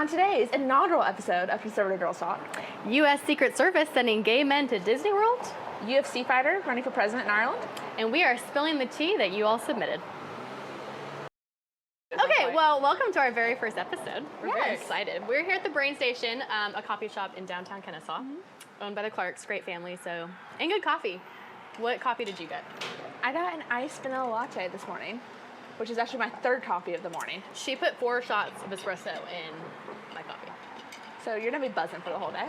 On today's inaugural episode of Conservative Girls Talk, U.S. Secret Service sending gay men to Disney World, UFC fighter running for president in Ireland, and we are spilling the tea that you all submitted. Okay, well, welcome to our very first episode. We're very excited. We're here at the Brain Station, a coffee shop in downtown Kennesaw, owned by the Clarks, great family, and good coffee. What coffee did you get? I got an iced vanilla latte this morning, which is actually my third coffee of the morning. She put 4 shots of espresso in my coffee. So you're gonna be buzzing for the whole day.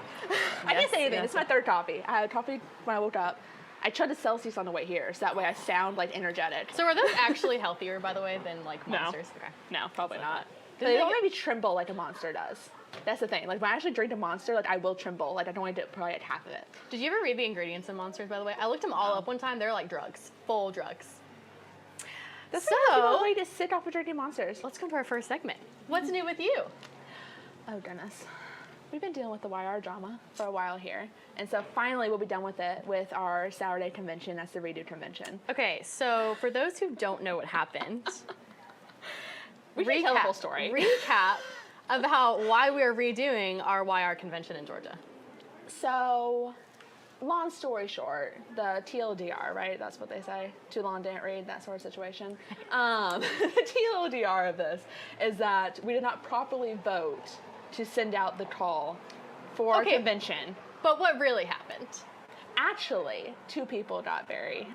I didn't say anything. This is my third coffee. I had coffee when I woke up. I chugged a Celsius on the way here, so that way I sound like energetic. So are those actually healthier, by the way, than like Monsters? No, okay. No, probably not. They don't make me tremble like a Monster does. That's the thing. Like when I actually drink a Monster, like I will tremble. Like I don't want to do probably like half of it. Did you ever read the ingredients in Monsters, by the way? I looked them all up one time. They're like drugs, full drugs. That's so way to sit off of drinking Monsters. Let's come to our first segment. What's new with you? Oh goodness. We've been dealing with the YR drama for a while here. And so finally we'll be done with it with our Saturday convention. That's the redo convention. Okay, so for those who don't know what happened, we can tell the whole story. Recap about why we're redoing our YR convention in Georgia. So, long story short, the TLDR, right? That's what they say. Too long, didn't read, that sort of situation. The TLDR of this is that we did not properly vote to send out the call for our convention. But what really happened? Actually, 2 people got very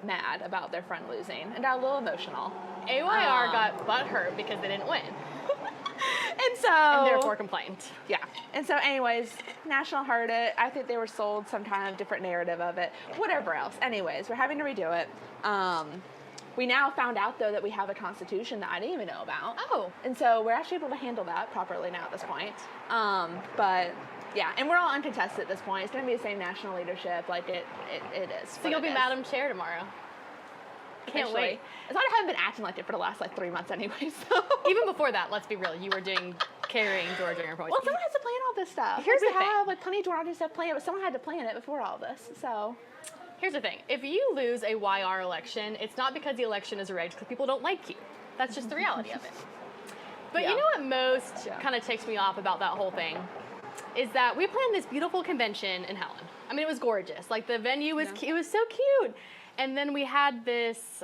mad about their friend losing and got a little emotional. AYR got butthurt because they didn't win. And therefore complained. Yeah. And so anyways, National heard it. I think they were sold some kind of different narrative of it. Whatever else. Anyways, we're having to redo it. We now found out, though, that we have a constitution that I didn't even know about. Oh. And so we're actually able to handle that properly now at this point. But, yeah, and we're all uncontested at this point. It's going to be the same national leadership. Like, it is. So you'll be Madam Chair tomorrow. Can't wait. It's not I haven't been acting like it for the last, 3 months anyway, so. Even before that, let's be real, you were carrying Georgia in your voice. Well, someone has to plan all this stuff. Here's the thing. We have, plenty of Georgia stuff planned, but someone had to plan it before all this, so. Here's the thing. If you lose a YR election, it's not because the election is rigged, because people don't like you. That's just the reality of it. But you know what most kind of takes me off about that whole thing? Is that we planned this beautiful convention in Helen. I mean, it was gorgeous. Like, the venue was it was so cute. And then we had this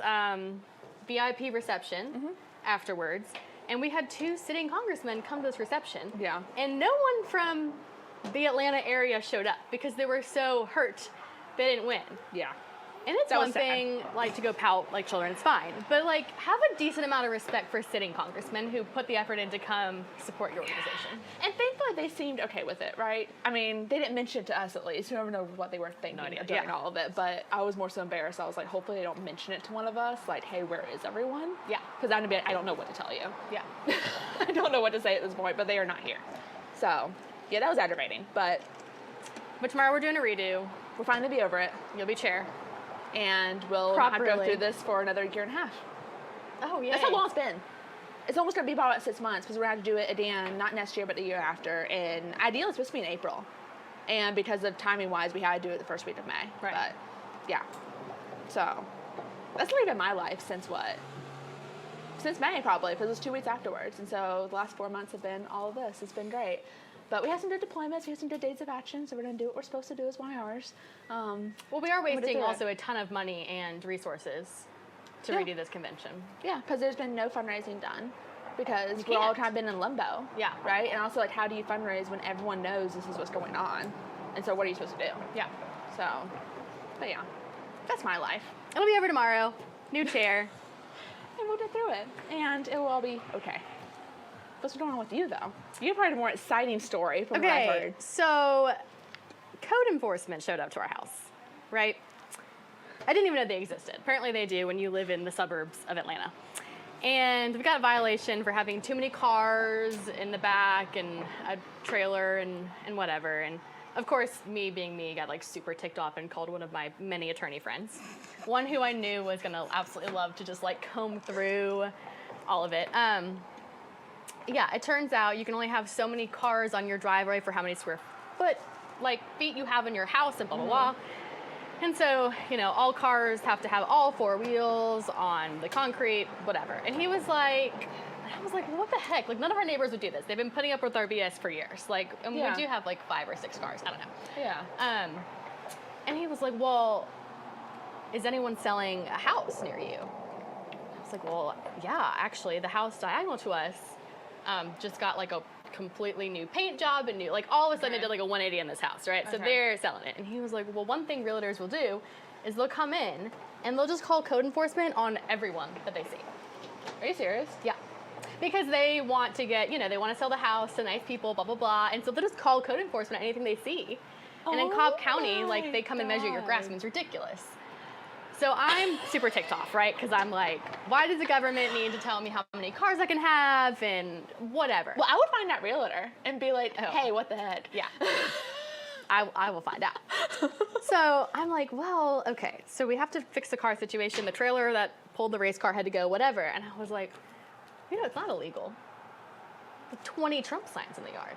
VIP reception afterwards, and we had 2 sitting congressmen come to this reception. Yeah. And no one from the Atlanta area showed up because they were so hurt they didn't win. Yeah. And it's one thing, to go pout like children, it's fine. But, have a decent amount of respect for sitting congressmen who put the effort in to come support your organization. And thankfully they seemed okay with it, right? I mean, they didn't mention it to us, at least. We never know what they were thinking during all of it. But I was more so embarrassed. I was like, hopefully they don't mention it to one of us. Like, hey, where is everyone? Yeah. Because I'm going to be like, I don't know what to tell you. Yeah. I don't know what to say at this point, but they are not here. So, yeah, that was aggravating. But tomorrow we're doing a redo. We'll finally be over it. You'll be chair. And we'll have to go through this for another 1.5 years. Oh, yeah. That's how long it's been. It's almost going to be about 6 months because we're going to have to do it again, not next year, but the year after. And ideally, it's supposed to be in April. And because of timing-wise, we had to do it the first week of May. Right. But, yeah. So, that's really been my life since what? Since May, probably, because it was 2 weeks afterwards. And so, the last 4 months have been all of this. It's been great. But we have some good deployments, we have some good dates of action, so we're going to do what we're supposed to do as YRs. Well, we are wasting also a ton of money and resources to redo this convention. Yeah, because there's been no fundraising done because we're all kind of been in limbo. Yeah. Right? And also, how do you fundraise when everyone knows this is what's going on? And so what are you supposed to do? Yeah. So, but yeah, that's my life. It'll be over tomorrow. New chair. And we'll get through it. And it will all be okay. What's going on with you, though? You probably had a more exciting story from what I've heard. So code enforcement showed up to our house, right? I didn't even know they existed. Apparently they do when you live in the suburbs of Atlanta. And we got a violation for having too many cars in the back and a trailer and whatever. And of course, me being me, got super ticked off and called one of my many attorney friends. One who I knew was gonna absolutely love to just comb through all of it. Yeah, it turns out you can only have so many cars on your driveway for how many square feet you have in your house and blah, blah, blah. And so, all cars have to have all 4 wheels on the concrete, whatever. And he was like, And I was like, well, what the heck? Like, none of our neighbors would do this. They've been putting up with our BS for years. Like, and we do have like 5 or 6 cars. I don't know. Yeah. And he was like, well, is anyone selling a house near you? I was like, well, yeah, actually, the house diagonal to us just got like a completely new paint job and new, like all of a sudden it did like a 180 in this house, right? So they're selling it. And he was like, well, one thing realtors will do is they'll come in and they'll just call code enforcement on everyone that they see. Are you serious? Yeah. Because they want to get, they want to sell the house to nice people, blah, blah, blah. And so they'll just call code enforcement on anything they see. And in Cobb County, like, they come and measure your grass. I mean, it's ridiculous. So I'm super ticked off, right? Because I'm like, why does the government need to tell me how many cars I can have and whatever? Well, I would find that realtor and be like, hey, what the heck? Yeah. I will find out. So I'm like, well, okay. So we have to fix the car situation. The trailer that pulled the race car had to go, whatever. And I was like, it's not illegal. With 20 Trump signs in the yard.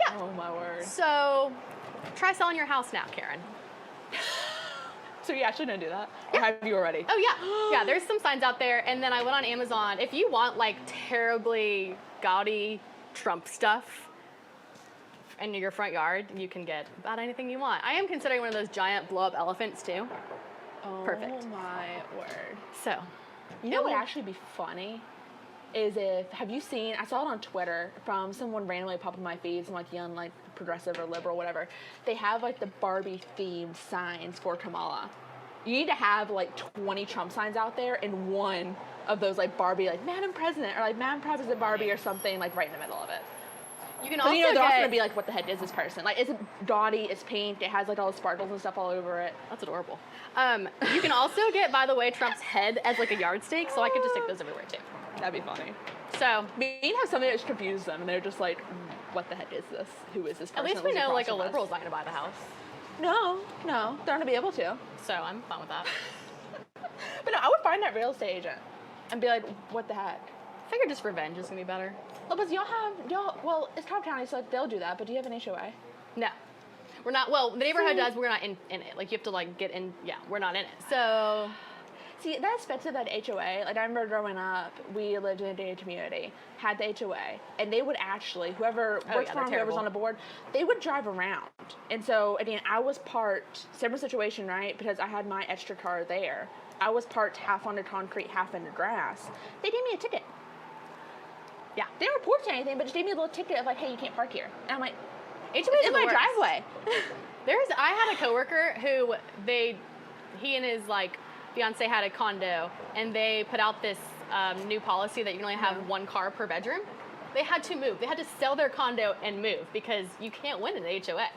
Yeah. Oh, my word. So try selling your house now, Karen. So you actually don't do that? Or have you already? Oh, yeah. Yeah, there's some signs out there. And then I went on Amazon. If you want, like, terribly gaudy Trump stuff in your front yard, you can get about anything you want. I am considering one of those giant blow-up elephants, too. Oh, perfect. My word. So, you know what would actually be funny? Is have you seen, I saw it on Twitter from someone randomly popped in my feed, some like young, like progressive or liberal, whatever. They have like the Barbie themed signs for Kamala. You need to have like 20 Trump signs out there and one of those like Barbie, like Madam President or like Madam President Barbie or something like right in the middle of it. You can also they're also going to be like, what the heck is this person? Like, it's gaudy, it's pink, it has like all the sparkles and stuff all over it. That's adorable. You can also get, by the way, Trump's head as like a yardstick, so I could just stick those everywhere too. That'd be funny. So you have something that just confuses them, and they're just like, what the heck is this? Who is this person? At least we know like a liberal's not going to buy the house. No, they're not going to be able to. So I'm fine with that. But no, I would find that real estate agent and be like, what the heck? I figured just revenge is going to be better. Well, but well, it's Cobb County, so they'll do that, but do you have an HOA? No. We're not, well, the neighborhood does, we're not in it. Like, you have to, like, get in, we're not in it. So, see, that aspect of that HOA, like, I remember growing up, we lived in a gated community, had the HOA, and they would actually, whoever worked for them, whoever's on the board, they would drive around. And so, again, I was parked, similar situation, right, because I had my extra car there. I was parked half under concrete, half under grass. They gave me a ticket. Yeah. They didn't report to anything, but just gave me a little ticket of like, hey, you can't park here. And I'm like, HOA's in my driveway. I had a coworker who he and his like fiance had a condo, and they put out this new policy that you can only have one car per bedroom. They had to move. They had to sell their condo and move because you can't win an HOA.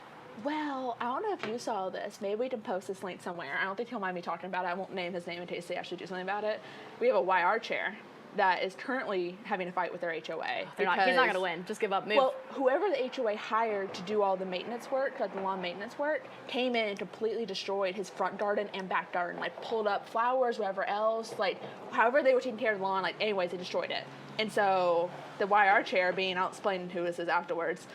Well, I don't know if you saw this. Maybe we can post this link somewhere. I don't think he'll mind me talking about it. I won't name his name in case they actually do something about it. We have a YR chair that is currently having a fight with their HOA. He's not going to win. Just give up. Move. Well, whoever the HOA hired to do all the maintenance work, like the lawn maintenance work, came in and completely destroyed his front garden and back garden. Like, pulled up flowers, whatever else. Like, however they were taking care of the lawn, like, anyways, they destroyed it. And so the YR chair, I'll explain who this is afterwards,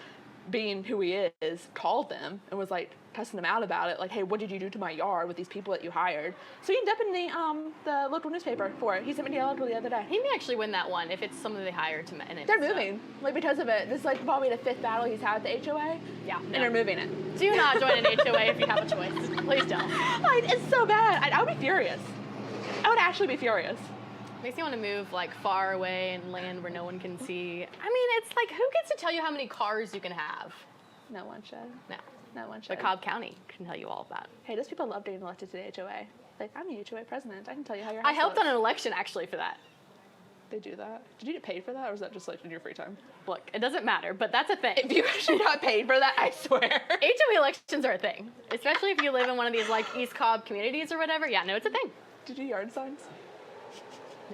being who he is, called them and was like cussing them out about it, like, hey, what did you do to my yard with these people that you hired? So he ended up in the local newspaper for it. He sent me the article the other day. He may actually win that one if it's someone they hired to manage. They're moving, like, because of it. This is like probably the 5th battle he's had with the HOA. Yeah, and they're moving it. Do not join an HOA if you have a choice. Please don't. Like, it's so bad. I would be furious. I would actually be furious. Makes me want to move like far away and land where no one can see. I mean, it's like, who gets to tell you how many cars you can have? No one should. No one should. But Cobb County can tell you all of that. Hey, those people love getting elected to the HOA. Like, I'm the HOA president. I can tell you how your house I helped looks. on an election actually for that. They do that? Did you get paid for that, or was that just like in your free time? Look, it doesn't matter, but that's a thing. If you actually got paid for that, I swear. HOA elections are a thing, especially if you live in one of these like East Cobb communities or whatever. Yeah, no, it's a thing. Did you do yard signs?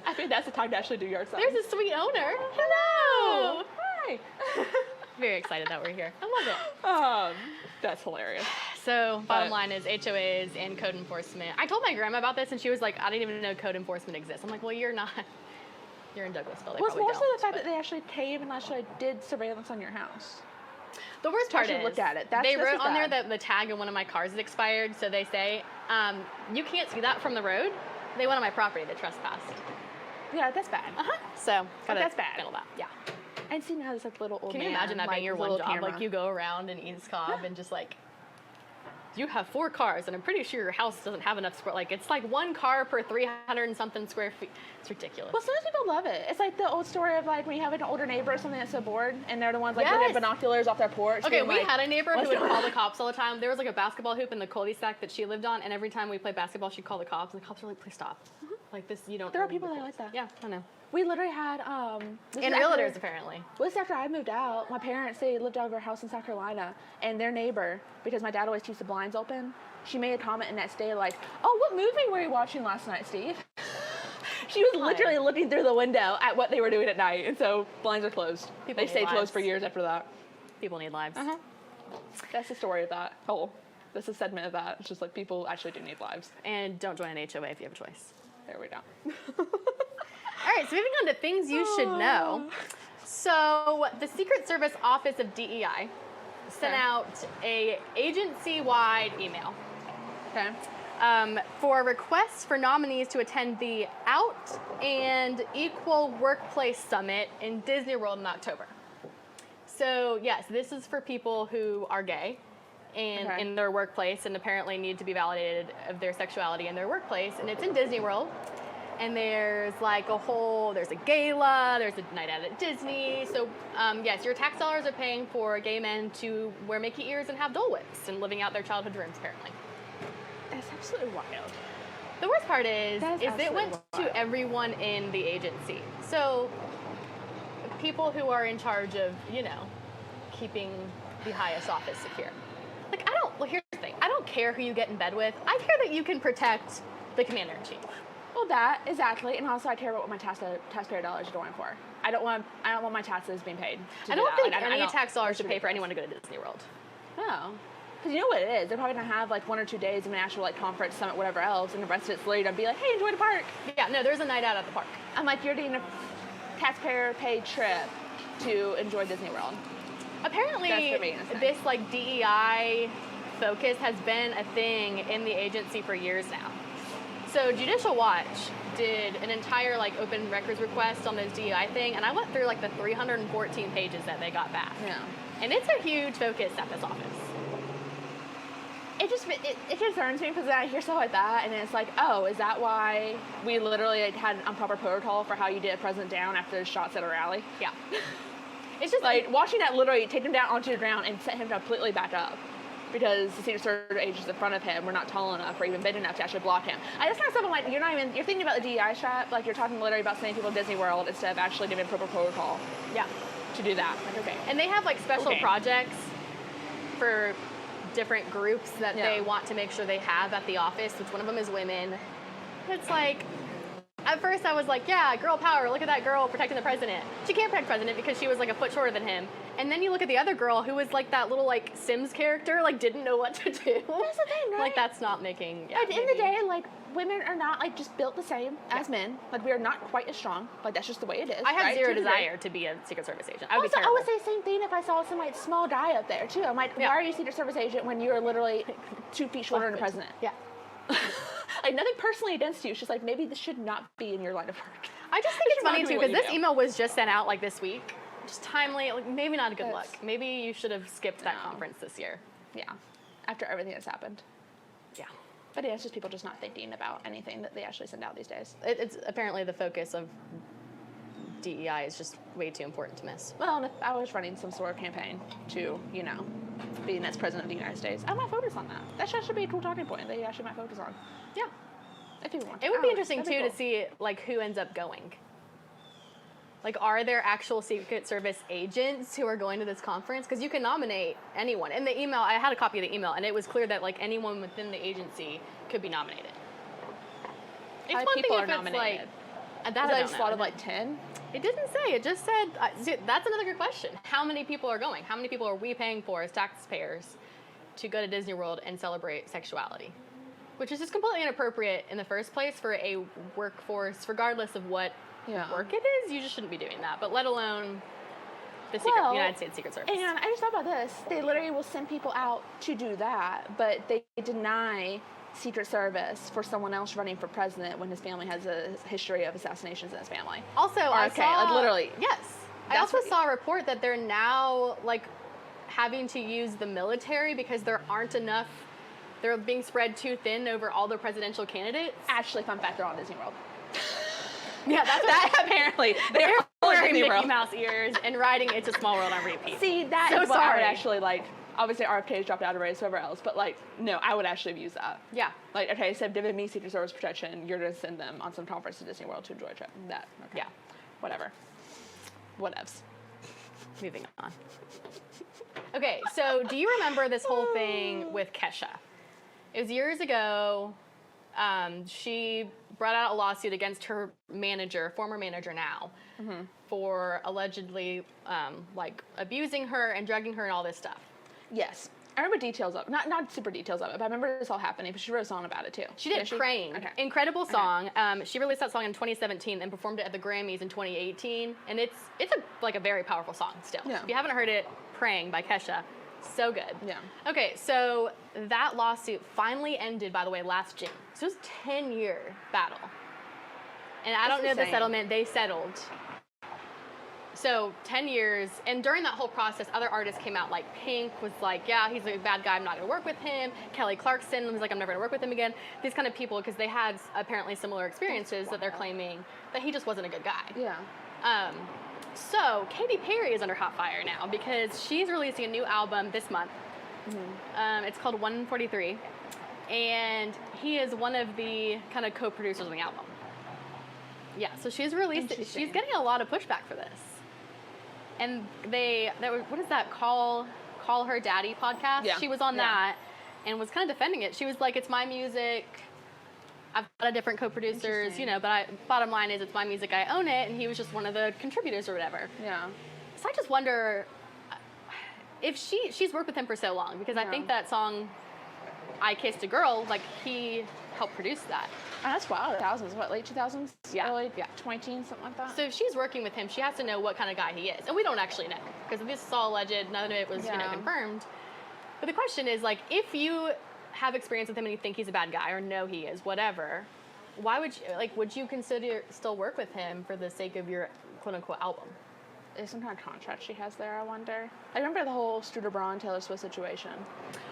I think that's the time to actually do yard signs. There's a sweet owner. Hello. Hi. Very excited that we're here. I love it. That's hilarious. So, bottom line is HOAs and code enforcement. I told my grandma about this, and she was like, I didn't even know code enforcement exists. I'm like, well, you're not. You're in Douglasville. Well, it's more so the fact that they actually came and actually did surveillance on your house. The worst part is, looked at it. They wrote on there that the tag in one of my cars is expired, so they say, you can't see that from the road. They went on my property, they trespassed. Yeah, that's bad. So that's bad. Handle that. Yeah. And see now this like little old Can you man, imagine that like, being your with a one little job? camera. Like you go around in East Cobb and just like, you have 4 cars, and I'm pretty sure your house doesn't have enough square. Like it's like 1 car per 300 and something square feet. It's ridiculous. Well, sometimes people love it. It's like the old story of like when you have an older neighbor or something that's so bored, and they're the ones like looking at binoculars off their porch. Okay, being we like, had a neighbor who would going call on? the cops all the time. There was like a basketball hoop in the cul-de-sac that she lived on, and every time we played basketball, she'd call the cops, and the cops were like, "Please stop." Like this, you don't. There are own people the that are course. like that. Yeah, I know. We literally had this And is after- realtors apparently. Well, this is after I moved out. My parents, they lived out of their house in South Carolina, and their neighbor, because my dad always keeps the blinds open, she made a comment the next day like, "Oh, what movie were you watching last night, Steve?" She was literally looking through the window at what they were doing at night, and so blinds are closed. They stayed closed for years after that. People need lives. That's the story of that whole. That's a segment of that. It's just like people actually do need lives. And don't join an HOA if you have a choice. There we go. All right, so moving on to things you should know. So the Secret Service Office of DEI sent out a agency-wide email Okay. for requests for nominees to attend the Out and Equal Workplace Summit in Disney World in October. So yes, this is for people who are gay and in their workplace and apparently need to be validated of their sexuality in their workplace, and it's in Disney World. And there's like there's a gala, there's a night out at Disney. So yes, your tax dollars are paying for gay men to wear Mickey ears and have Dole Whips and living out their childhood dreams, apparently. That's absolutely wild. The worst part is it absolutely went wild. to everyone in the agency. So people who are in charge of, keeping the highest office secure. Like, here's the thing. I don't care who you get in bed with. I care that you can protect the commander-in-chief. Well, that exactly, and also I care about what my taxpayer dollars are going for. I don't want my taxes being paid. I don't think any tax dollars should pay for anyone to go to Disney World. No, because you know what it is. They're probably gonna have like 1 or 2 days of an actual like conference, summit, whatever else, and the rest of it's literally gonna be like, hey, enjoy the park. Yeah, no, there's a night out at the park. I'm like, you're doing a taxpayer-paid trip to enjoy Disney World. Apparently, this like DEI focus has been a thing in the agency for years now. So Judicial Watch did an entire like open records request on this DEI thing, and I went through like the 314 pages that they got back. Yeah. And it's a huge focus at this office. It concerns me because I hear stuff like that, and it's like, oh, is that why we literally had an improper protocol for how you did a president down after the shots at a rally? Yeah. It's just like watching that literally take him down onto the ground and set him completely back up. Because the Secret Service agents in front of him were not tall enough or even big enough to actually block him. That's not something like you're thinking about the DEI strap, like you're talking literally about sending people to Disney World instead of actually giving proper protocol. Yeah. To do that. Like, okay. And they have like special projects for different groups that they want to make sure they have at the office, which one of them is women. It's like, at first I was like, yeah, girl power, look at that girl protecting the president. She can't protect the president because she was like a foot shorter than him. And then you look at the other girl who was like that little like Sims character, like didn't know what to do. That's the thing, right? Like that's not making, At the end of the day, like women are not like just built the same as men. Like we are not quite as strong. Like that's just the way it is. I have right? zero desire to be a Secret Service agent. I would be Also, I terrible. would say the same thing if I saw some like small guy up there too. I'm like, why are you a Secret Service agent when you're literally 2 feet shorter than the president? Yeah. Like nothing personally against you. It's just like maybe this should not be in your line of work. I just think it's funny too because this email was just sent out like this week. Just timely, like maybe not a good look. Maybe you should have skipped that conference this year. Yeah. After everything that's happened. Yeah. But yeah, it's just people just not thinking about anything that they actually send out these days. It's apparently the focus of DEI is just way too important to miss. Well, and if I was running some sort of campaign to, be the next president of the United States, I might focus on that. That should be a cool talking point that you actually might focus on. Yeah. If you want. It would be interesting too to see like who ends up going. Like, are there actual Secret Service agents who are going to this conference? Because you can nominate anyone. In the email, I had a copy of the email, and it was clear that like anyone within the agency could be nominated. It's one thing if it's like that I just thought of like 10. It didn't say. It just said. That's another good question. How many people are going? How many people are we paying for as taxpayers to go to Disney World and celebrate sexuality? Which is just completely inappropriate in the first place for a workforce, regardless of what work it is. You just shouldn't be doing that. But let alone the United States Secret Service. And I just thought about this. They literally will send people out to do that, but they deny Secret Service for someone else running for president when his family has a history of assassinations in his family. Also, I saw, like literally. Yes. I also saw a report that they're now like having to use the military because there aren't enough. They're being spread too thin over all the presidential candidates. Actually, fun fact, they're on Disney World. Yeah, that's that apparently. They're wearing Mickey Mouse ears and riding It's a Small World on repeat. See, that so is what sorry. I would actually like. Obviously, RFK's dropped out of race, whoever else, but like, no, I would actually have used that. Yeah. Like, okay, instead of giving me Secret Service protection, you're going to send them on some conference to Disney World to enjoy a trip. That, okay. Yeah. Whatever. Whatevs. Moving on. Okay, so do you remember this whole thing with Kesha? It was years ago. She brought out a lawsuit against her manager, former manager now, for allegedly like abusing her and drugging her and all this stuff. Yes. I remember details of not super details of it, but I remember this all happening, but she wrote a song about it too. She did. Praying. Okay. Incredible song. She released that song in 2017 and performed it at the Grammys in 2018. And it's a very powerful song still. Yeah. If you haven't heard it, Praying by Kesha, so good. Yeah. Okay, so that lawsuit finally ended, by the way, last June. So it was a 10-year battle. And I don't know the settlement. They settled. So 10 years, and during that whole process, other artists came out, like Pink was like, yeah, he's a bad guy, I'm not going to work with him. Kelly Clarkson was like, I'm never going to work with him again. These kind of people, because they had apparently similar experiences that they're claiming that he just wasn't a good guy. Yeah. So Katy Perry is under hot fire now because she's releasing a new album this month. It's called 143, and he is one of the kind of co-producers of the album. Yeah, so she's released it. She's getting a lot of pushback for this. And what is that, Call Her Daddy podcast? Yeah. She was on that and was kind of defending it. She was like, it's my music. I've got a different co-producers, but bottom line is it's my music, I own it, and he was just one of the contributors or whatever. Yeah. So I just wonder if she's worked with him for so long, because I think that song, I Kissed a Girl, like he helped produce that. Oh, that's wild. Thousands, what, late 2000s? Yeah. Early 20, something like that? So if she's working with him, she has to know what kind of guy he is. And we don't actually know, because this is all alleged, none of it was, confirmed. But the question is, like, if you have experience with him and you think he's a bad guy or know he is, whatever, why would you consider still work with him for the sake of your quote-unquote album? Is some kind of contract she has there, I wonder? I remember the whole Scooter Braun, Taylor Swift situation.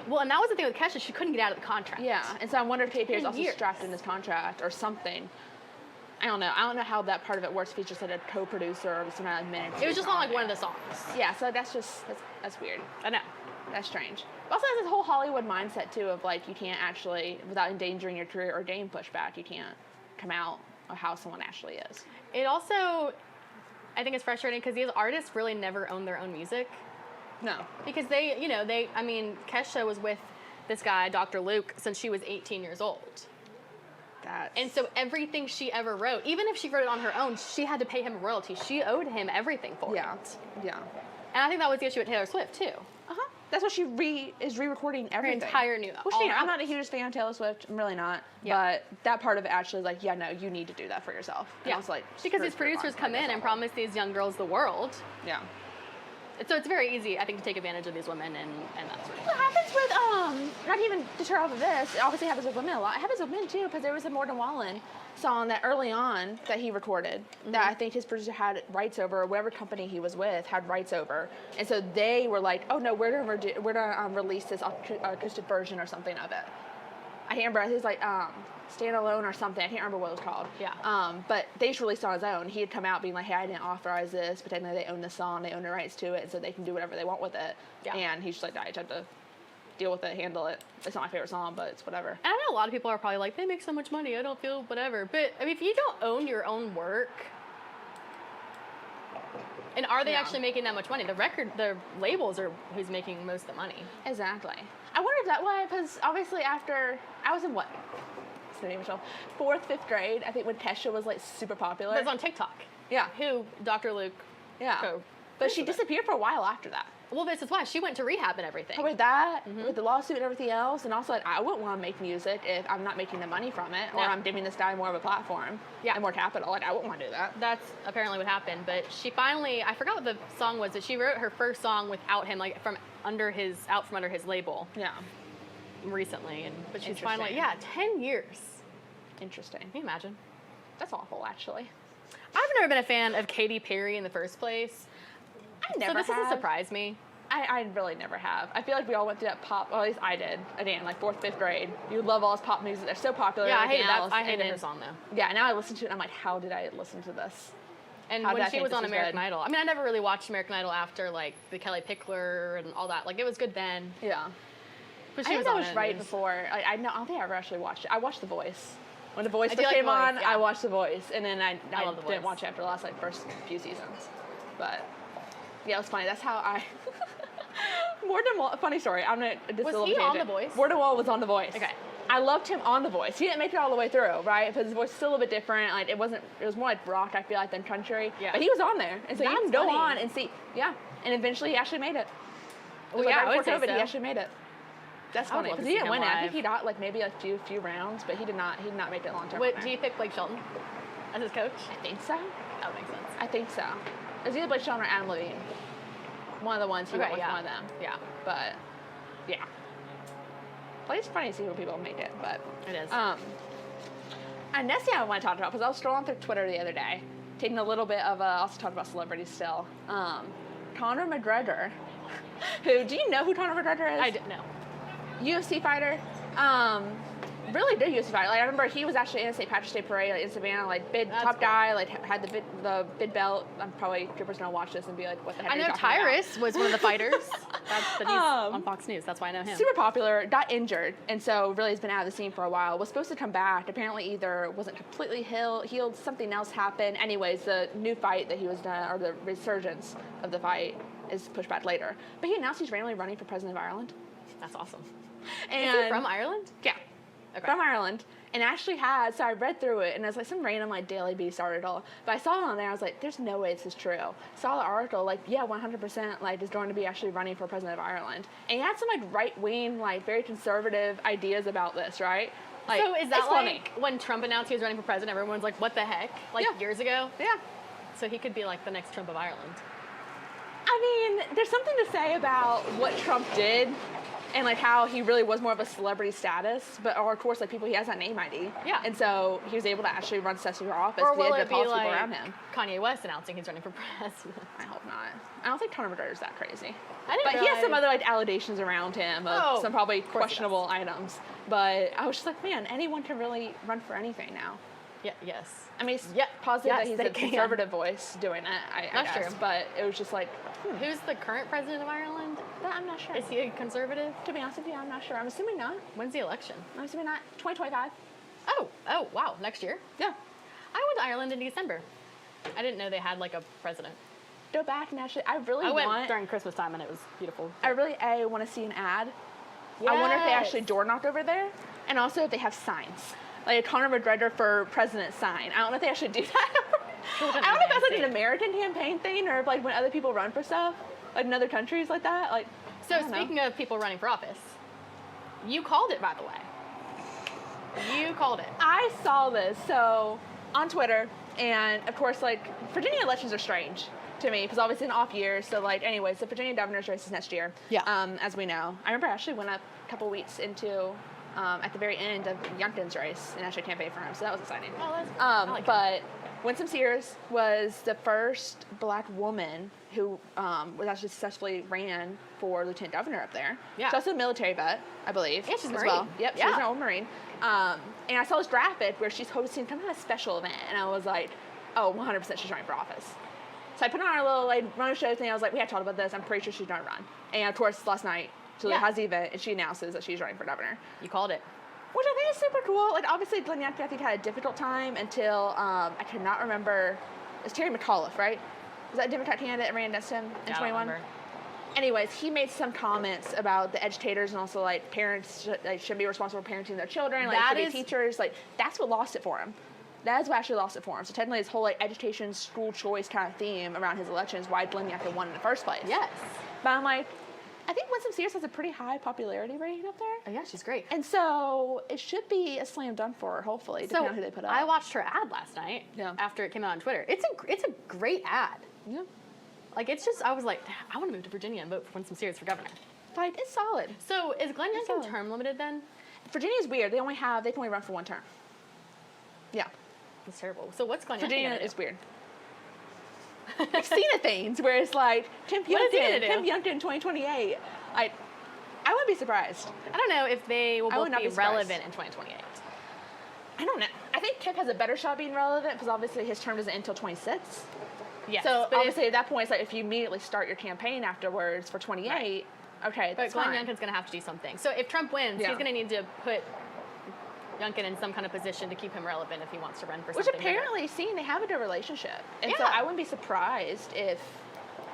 Well, and that was the thing with Kesha. She couldn't get out of the contract. Yeah, and so I wonder if Katy Perry's also strapped in this contract or something. I don't know. I don't know how that part of it works if he's just like a co-producer or some kind of manager. It was just not like one of the songs. Yeah, so that's weird. I know. That's strange. But also has this whole Hollywood mindset too of like you can't actually, without endangering your career or getting pushback, you can't come out of how someone actually is. It also, I think it's frustrating because these artists really never own their own music. No. Because Kesha was with this guy, Dr. Luke, since she was 18 years old. And so everything she ever wrote, even if she wrote it on her own, she had to pay him royalties. She owed him everything for it. Yeah. And I think that was the issue with Taylor Swift, too. That's why she is re-recording everything. Her entire new album. I'm not a huge fan of Taylor Swift. I'm really not. Yeah. But that part of it actually is like, yeah, no, you need to do that for yourself. And yeah. I was like, because these producers come in and promise these young girls the world. Yeah. So it's very easy, I think, to take advantage of these women and that sort of thing. What happens with, not even deter off of this, it obviously happens with women a lot. It happens with men too, because there was a Morgan Wallen song that early on that he recorded that I think his producer had rights over, or whatever company he was with had rights over. And so they were like, oh no, we're gonna release this acoustic version or something of it. I can't remember, it was like Stand Alone or something, I can't remember what it was called. Yeah. But they just released it on his own. He had come out being like, hey, I didn't authorize this, but technically they own the song, they own the rights to it, so they can do whatever they want with it. Yeah. And he's just like, I just have to deal with it, handle it. It's not my favorite song, but it's whatever. And I know a lot of people are probably like, they make so much money, I don't feel whatever. But I mean, if you don't own your own work, and are they actually making that much money? The labels are who's making most of the money. Exactly. I wonder if that why, because obviously after, I was in what? 4th, 5th grade, I think, when Kesha was like super popular. It was on TikTok. Yeah. Who Dr. Luke. Yeah. But she disappeared for a while after that. Well, this is why she went to rehab and everything. With that, with the lawsuit and everything else, and also like, I wouldn't want to make music if I'm not making the money from it, or I'm giving this guy more of a platform and more capital. Like, I wouldn't want to do that. That's apparently what happened. But she finally, I forgot what the song was, that she wrote her first song without him, like out from under his label. Yeah. recently, but she's finally 10 years. Interesting. Can you imagine? That's awful, actually. I've never been a fan of Katy Perry in the first place. I never So this have. doesn't surprise me. I really never have. I feel like we all went through that pop, well, at least I did, again, like 4th, 5th grade. You love all this pop music. They're so popular. Yeah, I hated that. Else. I hated her song, though. Yeah, now I listen to it, and I'm like, how did I listen to this? And when she was on American Idol, I mean, I never really watched American Idol after, like, the Kelly Pickler and all that. Like, it was good then. Yeah. But I think that was right before. I don't think I ever actually watched it. I watched The Voice. When The Voice first came on, I watched The Voice, and then I didn't watch it after the last, like, first few seasons. But, yeah, it was funny. That's how I... Wall, funny story. I'm gonna. Was he on The Voice? Wall was on The Voice. Okay. I loved him on The Voice. He didn't make it all the way through, right? Because his voice was still a little bit different. Like it was more like rock, I feel like, than country. Yeah. But he was on there, and so you can go on and see. Yeah. And eventually, he actually made it. Well, yeah, right before COVID, he actually made it. That's funny because he didn't win it. I think he got like maybe a few rounds, but he did not make it long term. Do you pick Blake Shelton as his coach? I think so. That makes sense. I think so. It was either Blake Shelton or Adam Levine. One of the ones he went with one of them. Yeah. But yeah. Well, it's funny to see when people make it, but it is. And next thing I want to talk about, because I was scrolling through Twitter the other day, taking a little bit of also talking about celebrities still. Conor McGregor, who, do you know who Conor McGregor is? I don't know. UFC fighter. Really good UFC fighter. Like, I remember he was actually in a St. Patrick's Day parade, like in Savannah, like top guy, like had the bid belt. I'm probably Cooper's gonna watch this and be like, what the heck? I know Tyrus was one of the fighters. But he's on Fox News. That's why I know him. Super popular. Got injured, and so really has been out of the scene for a while. Was supposed to come back. Apparently, either wasn't completely healed. Something else happened. Anyways, the new fight that he was done, or the resurgence of the fight, is pushed back later. But he announced he's randomly running for president of Ireland. That's awesome. And is he from Ireland? Yeah. Okay. From Ireland, and actually had, so I read through it, and it was like some random like Daily Beast article, but I saw it on there, I was like, there's no way this is true. Saw the article, like, yeah, 100%, like, is going to be actually running for president of Ireland, and he had some like right-wing, like, very conservative ideas about this, right? Like, so is that like when Trump announced he was running for president, everyone's like, what the heck? Like years ago? Yeah. So he could be like the next Trump of Ireland. I mean, there's something to say about what Trump did. And like how he really was more of a celebrity status, but or of course like people, he has that name ID. Yeah. And so he was able to actually run successful for office. Or will it be like around him. Kanye West announcing he's running for president? I hope not. I don't think Conor McGregor's that crazy. But he has some other like allegations around him of some probably questionable items. But I was just like, man, anyone can really run for anything now. Yeah. Yes. I mean, it's positive that he's a conservative voice doing it. I guess. True. But it was just like, who's the current president of Ireland? I'm not sure. Is he a conservative? To be honest with you, I'm not sure. I'm assuming not. When's the election? I'm assuming not. 2025. Oh, wow. Next year? Yeah. I went to Ireland in December. I didn't know they had like a president. Go back and actually, I went during Christmas time and it was beautiful. I really want to see an ad. Yes. I wonder if they actually door knocked over there, and also if they have signs. Like a Conor McGregor for president sign. I don't know if they actually do that. I don't know if that's like an American campaign thing, or if like when other people run for stuff, like in other countries like that. Like, so speaking of people running for office, you called it, by the way. You called it. I saw this on Twitter, and of course, like Virginia elections are strange to me because obviously an off year. So like, anyways, the Virginia governor's race is next year. Yeah. As we know, I remember I actually went up a couple weeks into. At the very end of Youngkin's race and actually campaigned for him, so that was exciting. Oh, that's but Winsome Sears was the first black woman who was actually successfully ran for lieutenant governor up there. Yeah. She's also a military vet, I believe. Yeah, she's a Marine. Well. Yep, she's an old Marine. And I saw this graphic where she's hosting kind of a special event, and I was like, oh, 100% she's running for office. So I put on our little like runner show thing. I was like, we had talked about this. I'm pretty sure she's going to run. And of course, last night, Julia has the event, and she announces that she's running for governor. You called it. Which I think is super cool. Like, obviously, Glenn Youngkin, I think, had a difficult time until, I cannot remember, it was Terry McAuliffe, right? Was that a Democrat candidate that ran against him in 21? Anyways, he made some comments about the educators and also, like, parents should be responsible for parenting their children, like, should be teachers. Like, that's what lost it for him. That is what actually lost it for him. So technically, his whole, like, education, school choice kind of theme around his election is why Glenn Youngkin won in the first place. Yes. But I'm like, I think Winsome Sears has a pretty high popularity rate up there. Oh, yeah, she's great. And so it should be a slam dunk for her, hopefully, depending on who they put up. I watched her ad last night after it came out on Twitter. It's a great ad. Yeah. Like, it's just, I was like, I want to move to Virginia and vote for Winsome Sears for governor. Like, it's solid. So is Glenn Youngkin term limited then? Virginia's weird. They can only run for one term. Yeah. That's terrible. So what's Glenn Youngkin Virginia gonna do? is weird. I've seen things where it's like, Tim Youngkin 2028. I wouldn't be surprised. I don't know if they will both be relevant in 2028. I don't know. I think Kip has a better shot being relevant because obviously his term doesn't end until 26. Yes. So obviously at that point, it's like if you immediately start your campaign afterwards for 28, right. Okay, that's But Glenn fine. Youngkin's going to have to do something. So if Trump wins, he's going to need to put Youngkin in some kind of position to keep him relevant if he wants to run for something. Which apparently, seeing they have a good relationship. And so I wouldn't be surprised if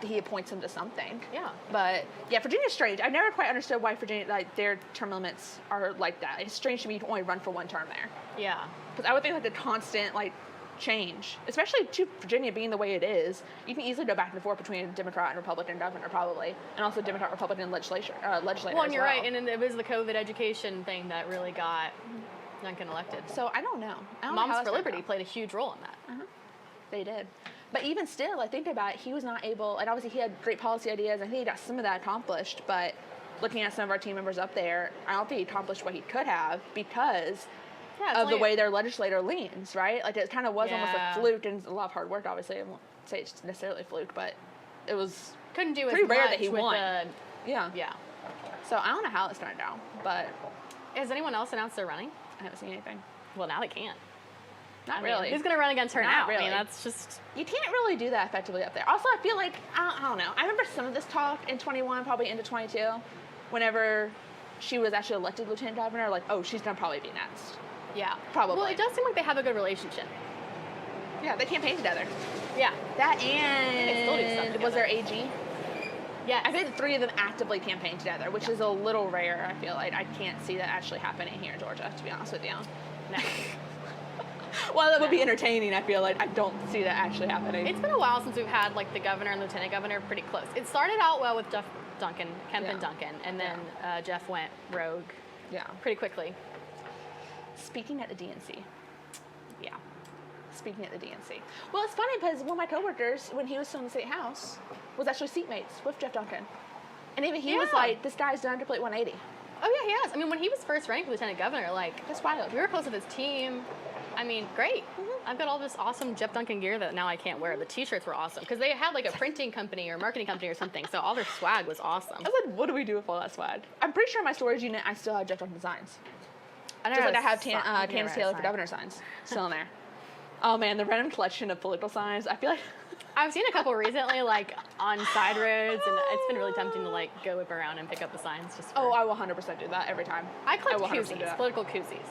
he appoints him to something. Yeah. But yeah, Virginia's strange. I've never quite understood why Virginia, like, their term limits are like that. It's strange to me to only run for one term there. Yeah. Because I would think like the constant, like, change, especially to Virginia being the way it is, you can easily go back and forth between a Democrat and Republican governor probably, and also Democrat Republican legislator. Well, and you're right, and then it was the COVID education thing that really got Youngkin elected. So I don't know. Moms for Liberty played a huge role in that. Uh-huh. They did. But even still, I think about it, he was not able, and obviously he had great policy ideas, and I think he got some of that accomplished, but looking at some of our team members up there, I don't think he accomplished what he could have because of the way their legislator leans, right? Like, it kind of was almost a fluke, and a lot of hard work, obviously. I won't say it's necessarily a fluke, but it was couldn't do pretty as rare much that he with won. Yeah. So I don't know how it's turned out, but has anyone else announced they're running? I haven't seen anything. Well, now they can't. Not really. Who's going to run against her now? Really. I mean, that's just... You can't really do that effectively up there. Also, I feel like, I don't know. I remember some of this talk in 21, probably into 22, whenever she was actually elected lieutenant governor, like, oh, she's going to probably be next. Yeah. Probably. Well, it does seem like they have a good relationship. Yeah, they campaigned together. Yeah. That they still do stuff and together. was there AG? Yeah. I think the three of them actively campaigned together, which is a little rare, I feel like. I can't see that actually happening here in Georgia, to be honest with you. No. Well, that would be entertaining, I feel like. I don't see that actually happening. It's been a while since we've had, like, the governor and lieutenant governor pretty close. It started out well with Kemp and Duncan, and then Jeff went rogue pretty quickly. Speaking at the DNC. Yeah. Speaking at the DNC. Well, it's funny because one of my coworkers, when he was still in the state house, was actually seatmates with Jeff Duncan. And even he was like, this guy's done a complete 180. Oh, yeah, he has. I mean, when he was first ranked lieutenant governor, like, that's wild. We were close with his team. I mean, great. I've got all this awesome Jeff Duncan gear that now I can't wear. The t-shirts were awesome because they had like a printing company or marketing company or something, so all their swag was awesome. I was like, what do we do with all that swag? I'm pretty sure in my storage unit I still have Jeff Duncan signs. I Just like I have Candace Taylor for governor signs still in there. Oh man, the random collection of political signs. I feel like I've seen a couple recently, like on side roads, and it's been really tempting to like go whip around and pick up the signs. Just for... I will 100% do that every time. I collect koozies, political koozies,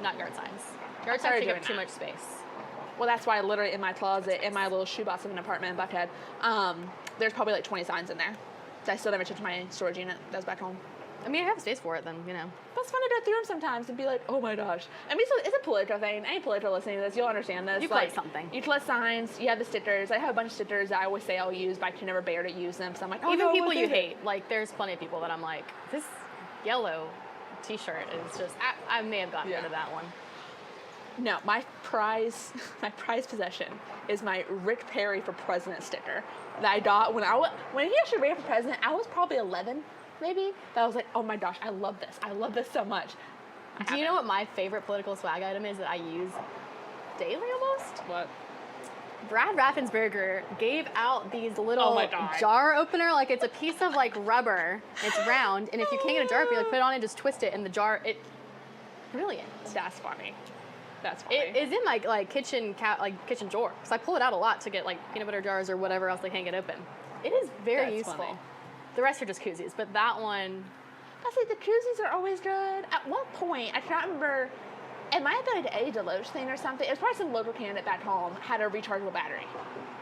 not yard signs. Yard signs take up too much space. Well, that's why literally in my closet, in my little shoebox of an apartment in Buckhead, there's probably like 20 signs in there. So I still never took to my storage unit. That's back home. I mean, I have space for it then, you know. But it's fun to go through them sometimes and be like, oh my gosh. I mean, so it's a political thing. Any political listening to this, you'll understand this. You collect something. You collect signs. You have the stickers. I have a bunch of stickers that I always say I'll use, but I can never bear to use them. So I'm like, oh, even people you hate. Like, there's plenty of people that I'm like, this yellow t-shirt is just, I may have gotten rid of that one. No, my prize possession is my Rick Perry for President sticker that I got when he actually ran for president. I was probably 11, maybe. But I was like, oh my gosh, I love this. I love this so much. Do you know what my favorite political swag item is that I use daily almost? What? Brad Raffensperger gave out these little jar opener, like it's a piece of like rubber. It's round, and if you can't get a jar opener, like put it on and just twist it, and the jar, brilliant. That's funny. That's funny. It is in my like kitchen drawer, because I pull it out a lot to get like peanut butter jars or whatever else they can't get open. It is very useful. Funny. The rest are just koozies, but that one. I say the koozies are always good. At one point, I can't remember. It might have been like the Eddie Deloach thing or something. It was probably some local candidate back home had a rechargeable battery,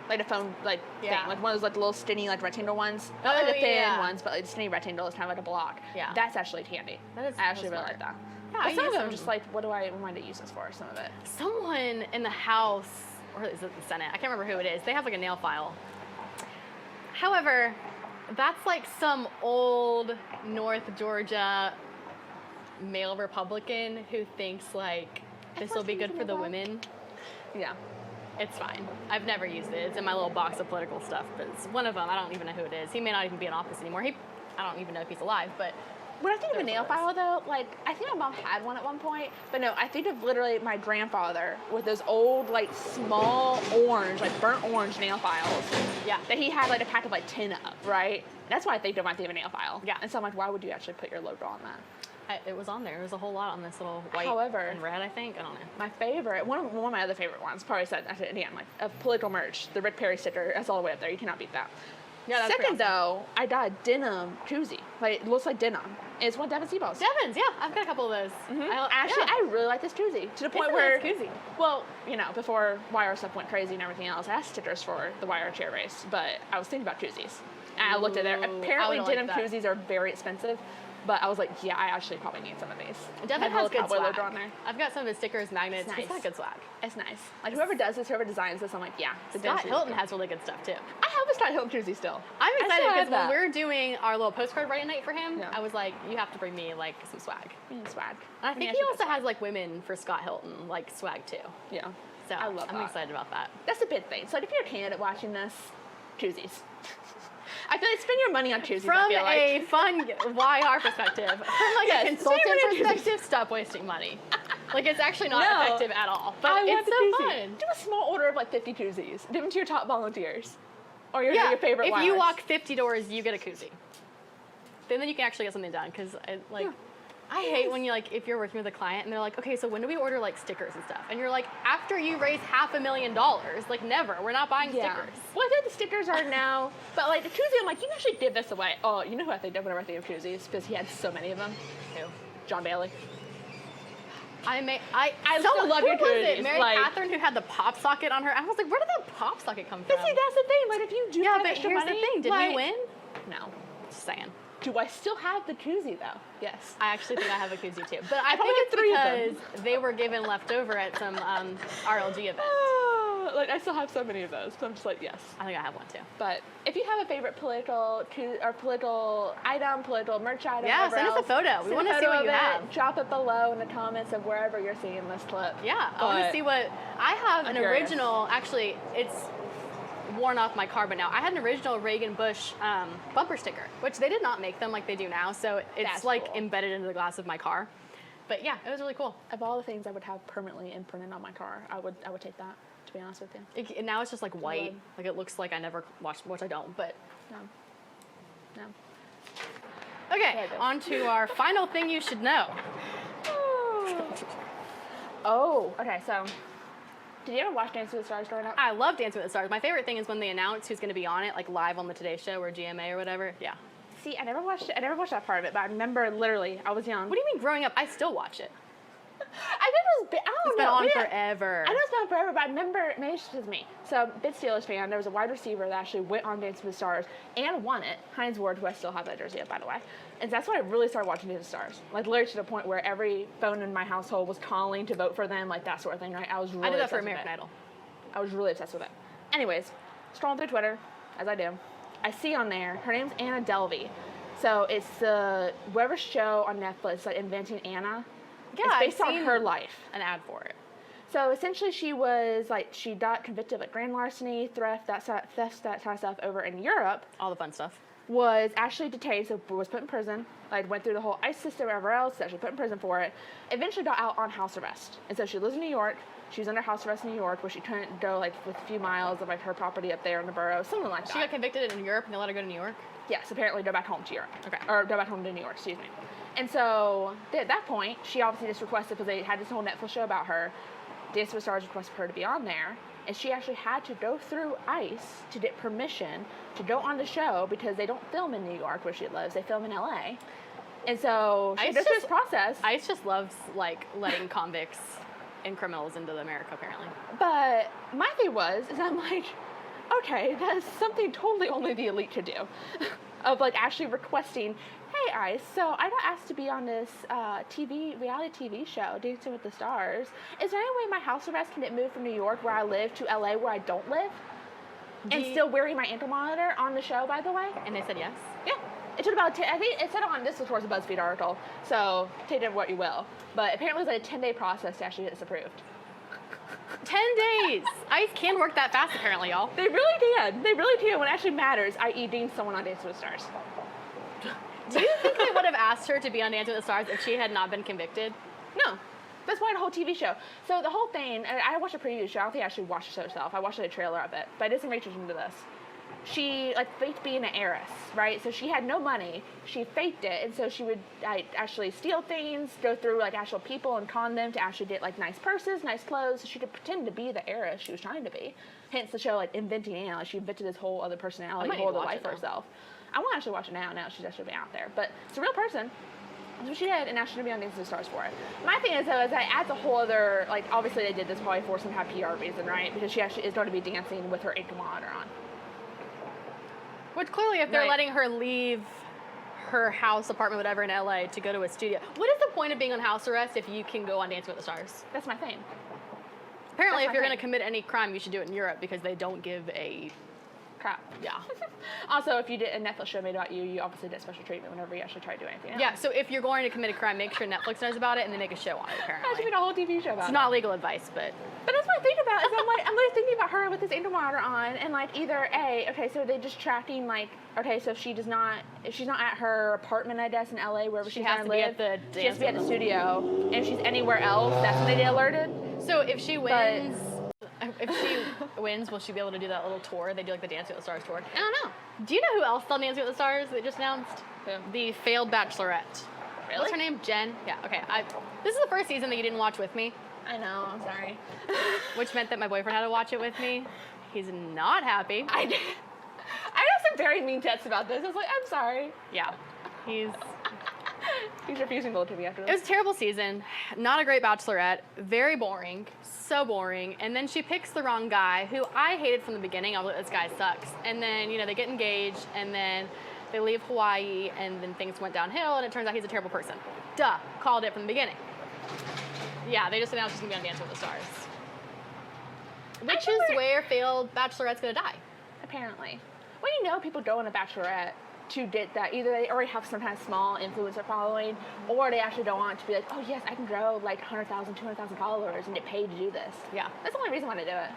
like a phone thing, like one of those like little skinny like rectangle ones, not like the thin ones, but like the skinny rectangle is kind of like a block. Yeah, that's actually handy. I actually really like that. Yeah, but some of them just like, what do I want to use this for? Some of it. Someone in the House, or is it the Senate? I can't remember who it is. They have like a nail file. However, that's like some old North Georgia male Republican who thinks like this will be good for the women. Yeah. It's fine. I've never used it. It's in my little box of political stuff, but it's one of them. I don't even know who it is. He may not even be in office anymore. I don't even know if he's alive, but... When I think of a nail file, though, like, I think my mom had one at one point, but no, I think of literally my grandfather with those old, like, small orange, like, burnt orange nail files. Yeah. That he had, like, a pack of, like, 10 of, right? That's why I think of when I think of a nail file. Yeah. And so I'm like, why would you actually put your logo on that? It was on there. There was a whole lot on this little white and red, I think. I don't know. My favorite, one of my other favorite ones, probably said, again, like, of political merch, the Rick Perry sticker, that's all the way up there. You cannot beat that. Yeah, that's Second, awesome. though, I got a denim koozie. Like, it looks like denim. It's one of Devin Seabo's. Devin's, yeah. I've got a couple of those. Actually, I really like this koozie. To the point where, nice koozie. Well, you know, before YR stuff went crazy and everything else, I had stickers for the YR chair race, but I was thinking about koozies. And I looked at there. Apparently, denim koozies are very expensive. But I was like, yeah, I actually probably need some of these. Devin has good swag. On there. I've got some of his stickers, magnets. Nice. He's got good swag. It's nice. Like, whoever does this, whoever designs this, I'm like, yeah. Scott Hilton has really good stuff, too. I have a Scott Hilton koozie still. I'm excited because when we were doing our little postcard writing night for him, yeah. I was like, you have to bring me, like, some swag. Swag. And I think he also has, like, women for Scott Hilton, like, swag, too. Yeah. So I love that. I'm excited about that. That's a big thing. So, like, if you're a candidate watching this, koozies. I feel like spend your money on koozies. From a fun YR perspective, from like a consultant perspective, stop wasting money. Like it's actually not effective at all. But it's so fun. Do a small order of like 50 koozies. Give them to your top volunteers, or your favorite. If YRs. you walk 50 doors, you get a koozie. Then you can actually get something done because I hate when if you're working with a client and they're like, okay, so when do we order like stickers and stuff? And you're like, after you raise $500,000, like never. We're not buying stickers. Well, I think the stickers are now, but like the koozie, I'm like, you can actually give this away. Oh, you know who I think of whenever I think of koozies? Because he had so many of them. Who? John Bailey. I still love your koozies. Mary Catherine, who had the pop socket on her. I was like, where did that pop socket come from? But see, that's the thing. Like, if you do have extra here's money, the thing. Did we win? No. Just saying. Do I still have the koozie though? Yes. I actually think I have a koozie too. But I think it's because they were given leftover at some RLG event. Like I still have so many of those. So I'm just like, yes. I think I have one too. But if you have a favorite political item, political merch item, send us a photo. We want to see what you have. Drop it below in the comments of wherever you're seeing this clip. Yeah, I want to see what I have. An original. Actually, it's worn off my car, but now I had an original Reagan Bush bumper sticker, which they did not make them like they do now, so it's cool. Embedded into the glass of my car. But yeah, it was really cool. Of all the things I would have permanently imprinted on my car, I would take that, to be honest with you. Now it's just like white, like it looks like I never watched, which I don't, but no. Okay, on to our final thing you should know. Okay, so did you ever watch Dancing with the Stars growing up? I love Dancing with the Stars. My favorite thing is when they announce who's going to be on it, like live on the Today Show or GMA or whatever. Yeah. See, I never watched that part of it, but I remember literally, I was young. What do you mean growing up? I still watch it. I think it's been on forever. I know it's been on forever, but I remember, maybe it's just me. So, big Steelers fan, there was a wide receiver that actually went on Dancing with the Stars and won it. Hines Ward, who I still have that jersey of, by the way. And that's when I really started watching Dancing with the Stars. Like, literally to the point where every phone in my household was calling to vote for them, like that sort of thing, right? I did that for American Idol. I was really obsessed with it. Anyways, scrolling through Twitter, as I do, I see on there, her name's Anna Delvey. So it's the whatever show on Netflix, like Inventing Anna. Yeah, it's based on her life. An ad for it. So essentially, she got convicted of like grand larceny, theft, that kind of stuff over in Europe. All the fun stuff. Was actually detained, so was put in prison. Like went through the whole ICE system, whatever else. Actually put in prison for it. Eventually got out on house arrest, and so she lives in New York. She was under house arrest in New York, where she couldn't go like with a few miles of like her property up there in the borough, something like that. She got convicted in Europe, and they let her go to New York. Yes, apparently go back home to Europe. Okay. Or go back home to New York, excuse me. And so at that point, she obviously just requested, because they had this whole Netflix show about her, Dancing with the Stars requested her to be on there, and she actually had to go through ICE to get permission to go on the show, because they don't film in New York where she lives, they film in LA. And so she goes through this process. ICE just loves like letting convicts and criminals into America, apparently. But my thing is I'm like, okay, that is something totally only the elite could do. Of like actually requesting, hey ICE, so I got asked to be on this reality TV show, Dancing with the Stars. Is there any way my house arrest can get moved from New York where I live to LA where I don't live? And still wearing my ankle monitor on the show, by the way? And they said yes? Yeah. It took about, I think it said on this was towards a BuzzFeed article, so take it what you will. But apparently it was like a 10-day process to actually get this approved. 10 days. Ice can work that fast, apparently, y'all. They really can. They really can when it actually matters, i.e. being someone on Dancing with the Stars. Do you think they would have asked her to be on Dancing with the Stars if she had not been convicted? No. That's why the whole TV show. So the whole thing, and I watched a preview show. I don't think I actually watched the show itself. I watched a trailer of it. But I did some research into this. She faked being an heiress, right? So she had no money. She faked it, and so she would actually steal things, go through actual people and con them to actually get nice purses, nice clothes. So she could pretend to be the heiress she was trying to be. Hence the show Inventing Anna. She invented this whole other personality, whole other life for herself. I want to actually watch it now. Now she's actually been out there, but it's a real person. That's what she did, and now she's gonna be on Dancing with the Stars for it. My thing is though, is that adds a whole other obviously they did this probably for some kind of PR reason, right? Because she actually is going to be dancing with her ankle monitor on. Which clearly, if they're letting her leave her house, apartment, whatever, in LA to go to a studio, what is the point of being on house arrest if you can go on Dancing with the Stars? That's my thing. Apparently, if you're going to commit any crime, you should do it in Europe because they don't give a crap. Yeah. Also, if you did a Netflix show made about you, you obviously get special treatment whenever you actually try to do anything else. Yeah, so if you're going to commit a crime, make sure Netflix knows about it and they make a show on it, apparently. That should be a whole TV show about it. It's not legal advice, but that's what I think about, is I'm thinking about her with this ankle monitor on, and either okay, so they're just tracking okay, so if she's not at her apartment, I guess, in LA, wherever she has to be at the she has to be at the studio, and if she's anywhere else, that's when they get alerted. So if she wins, will she be able to do that little tour? They do the Dancing with the Stars tour. I don't know. Do you know who else is on Dancing with the Stars that just announced? Who? The failed Bachelorette. Really? What's her name? Jen? Yeah, okay. This is the first season that you didn't watch with me. I know, I'm sorry. Which meant that my boyfriend had to watch it with me. He's not happy. I did. I got some very mean texts about this. I was like, I'm sorry. Yeah. He's refusing to to me after this. It was a terrible season. Not a great Bachelorette. Very boring. So boring. And then she picks the wrong guy, who I hated from the beginning. I was like, this guy sucks. And then, they get engaged, and then they leave Hawaii, and then things went downhill, and it turns out he's a terrible person. Duh. Called it from the beginning. Yeah, they just announced she's going to be on Dancing with the Stars. Which is where failed Bachelorette's going to die. Apparently. Well, people go on a Bachelorette to get that. Either they already have some kind of small influencer following, or they actually don't want to be oh yes, I can grow 100,000, 200,000 followers and get paid to do this. Yeah. That's the only reason why they do it.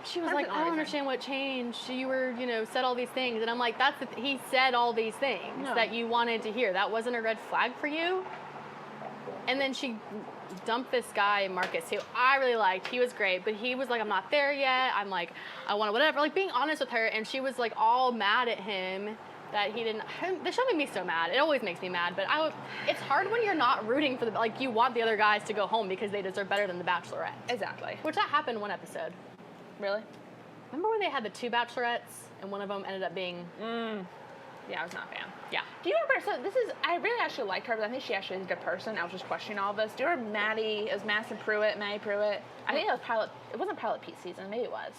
She was like, I don't understand what changed. You were, said all these things. And I'm like, he said all these things that you wanted to hear. That wasn't a red flag for you? And then she dumped this guy, Marcus, who I really liked. He was great, but he was like, I'm not there yet. I'm like, I want to whatever. Being honest with her, and she was all mad at him that he didn't. The show made me so mad. It always makes me mad, but it's hard when you're not rooting for you want the other guys to go home because they deserve better than the Bachelorette. Exactly. Which that happened one episode. Really? Remember when they had the two Bachelorettes and one of them ended up being... Yeah, I was not a fan. Yeah. Do you remember, I really actually liked her, but I think she actually is a good person. I was just questioning all of this. Do you remember Maddie, it was Madison Pruitt, Maddie Pruitt? I think it wasn't Pilot Pete season, maybe it was.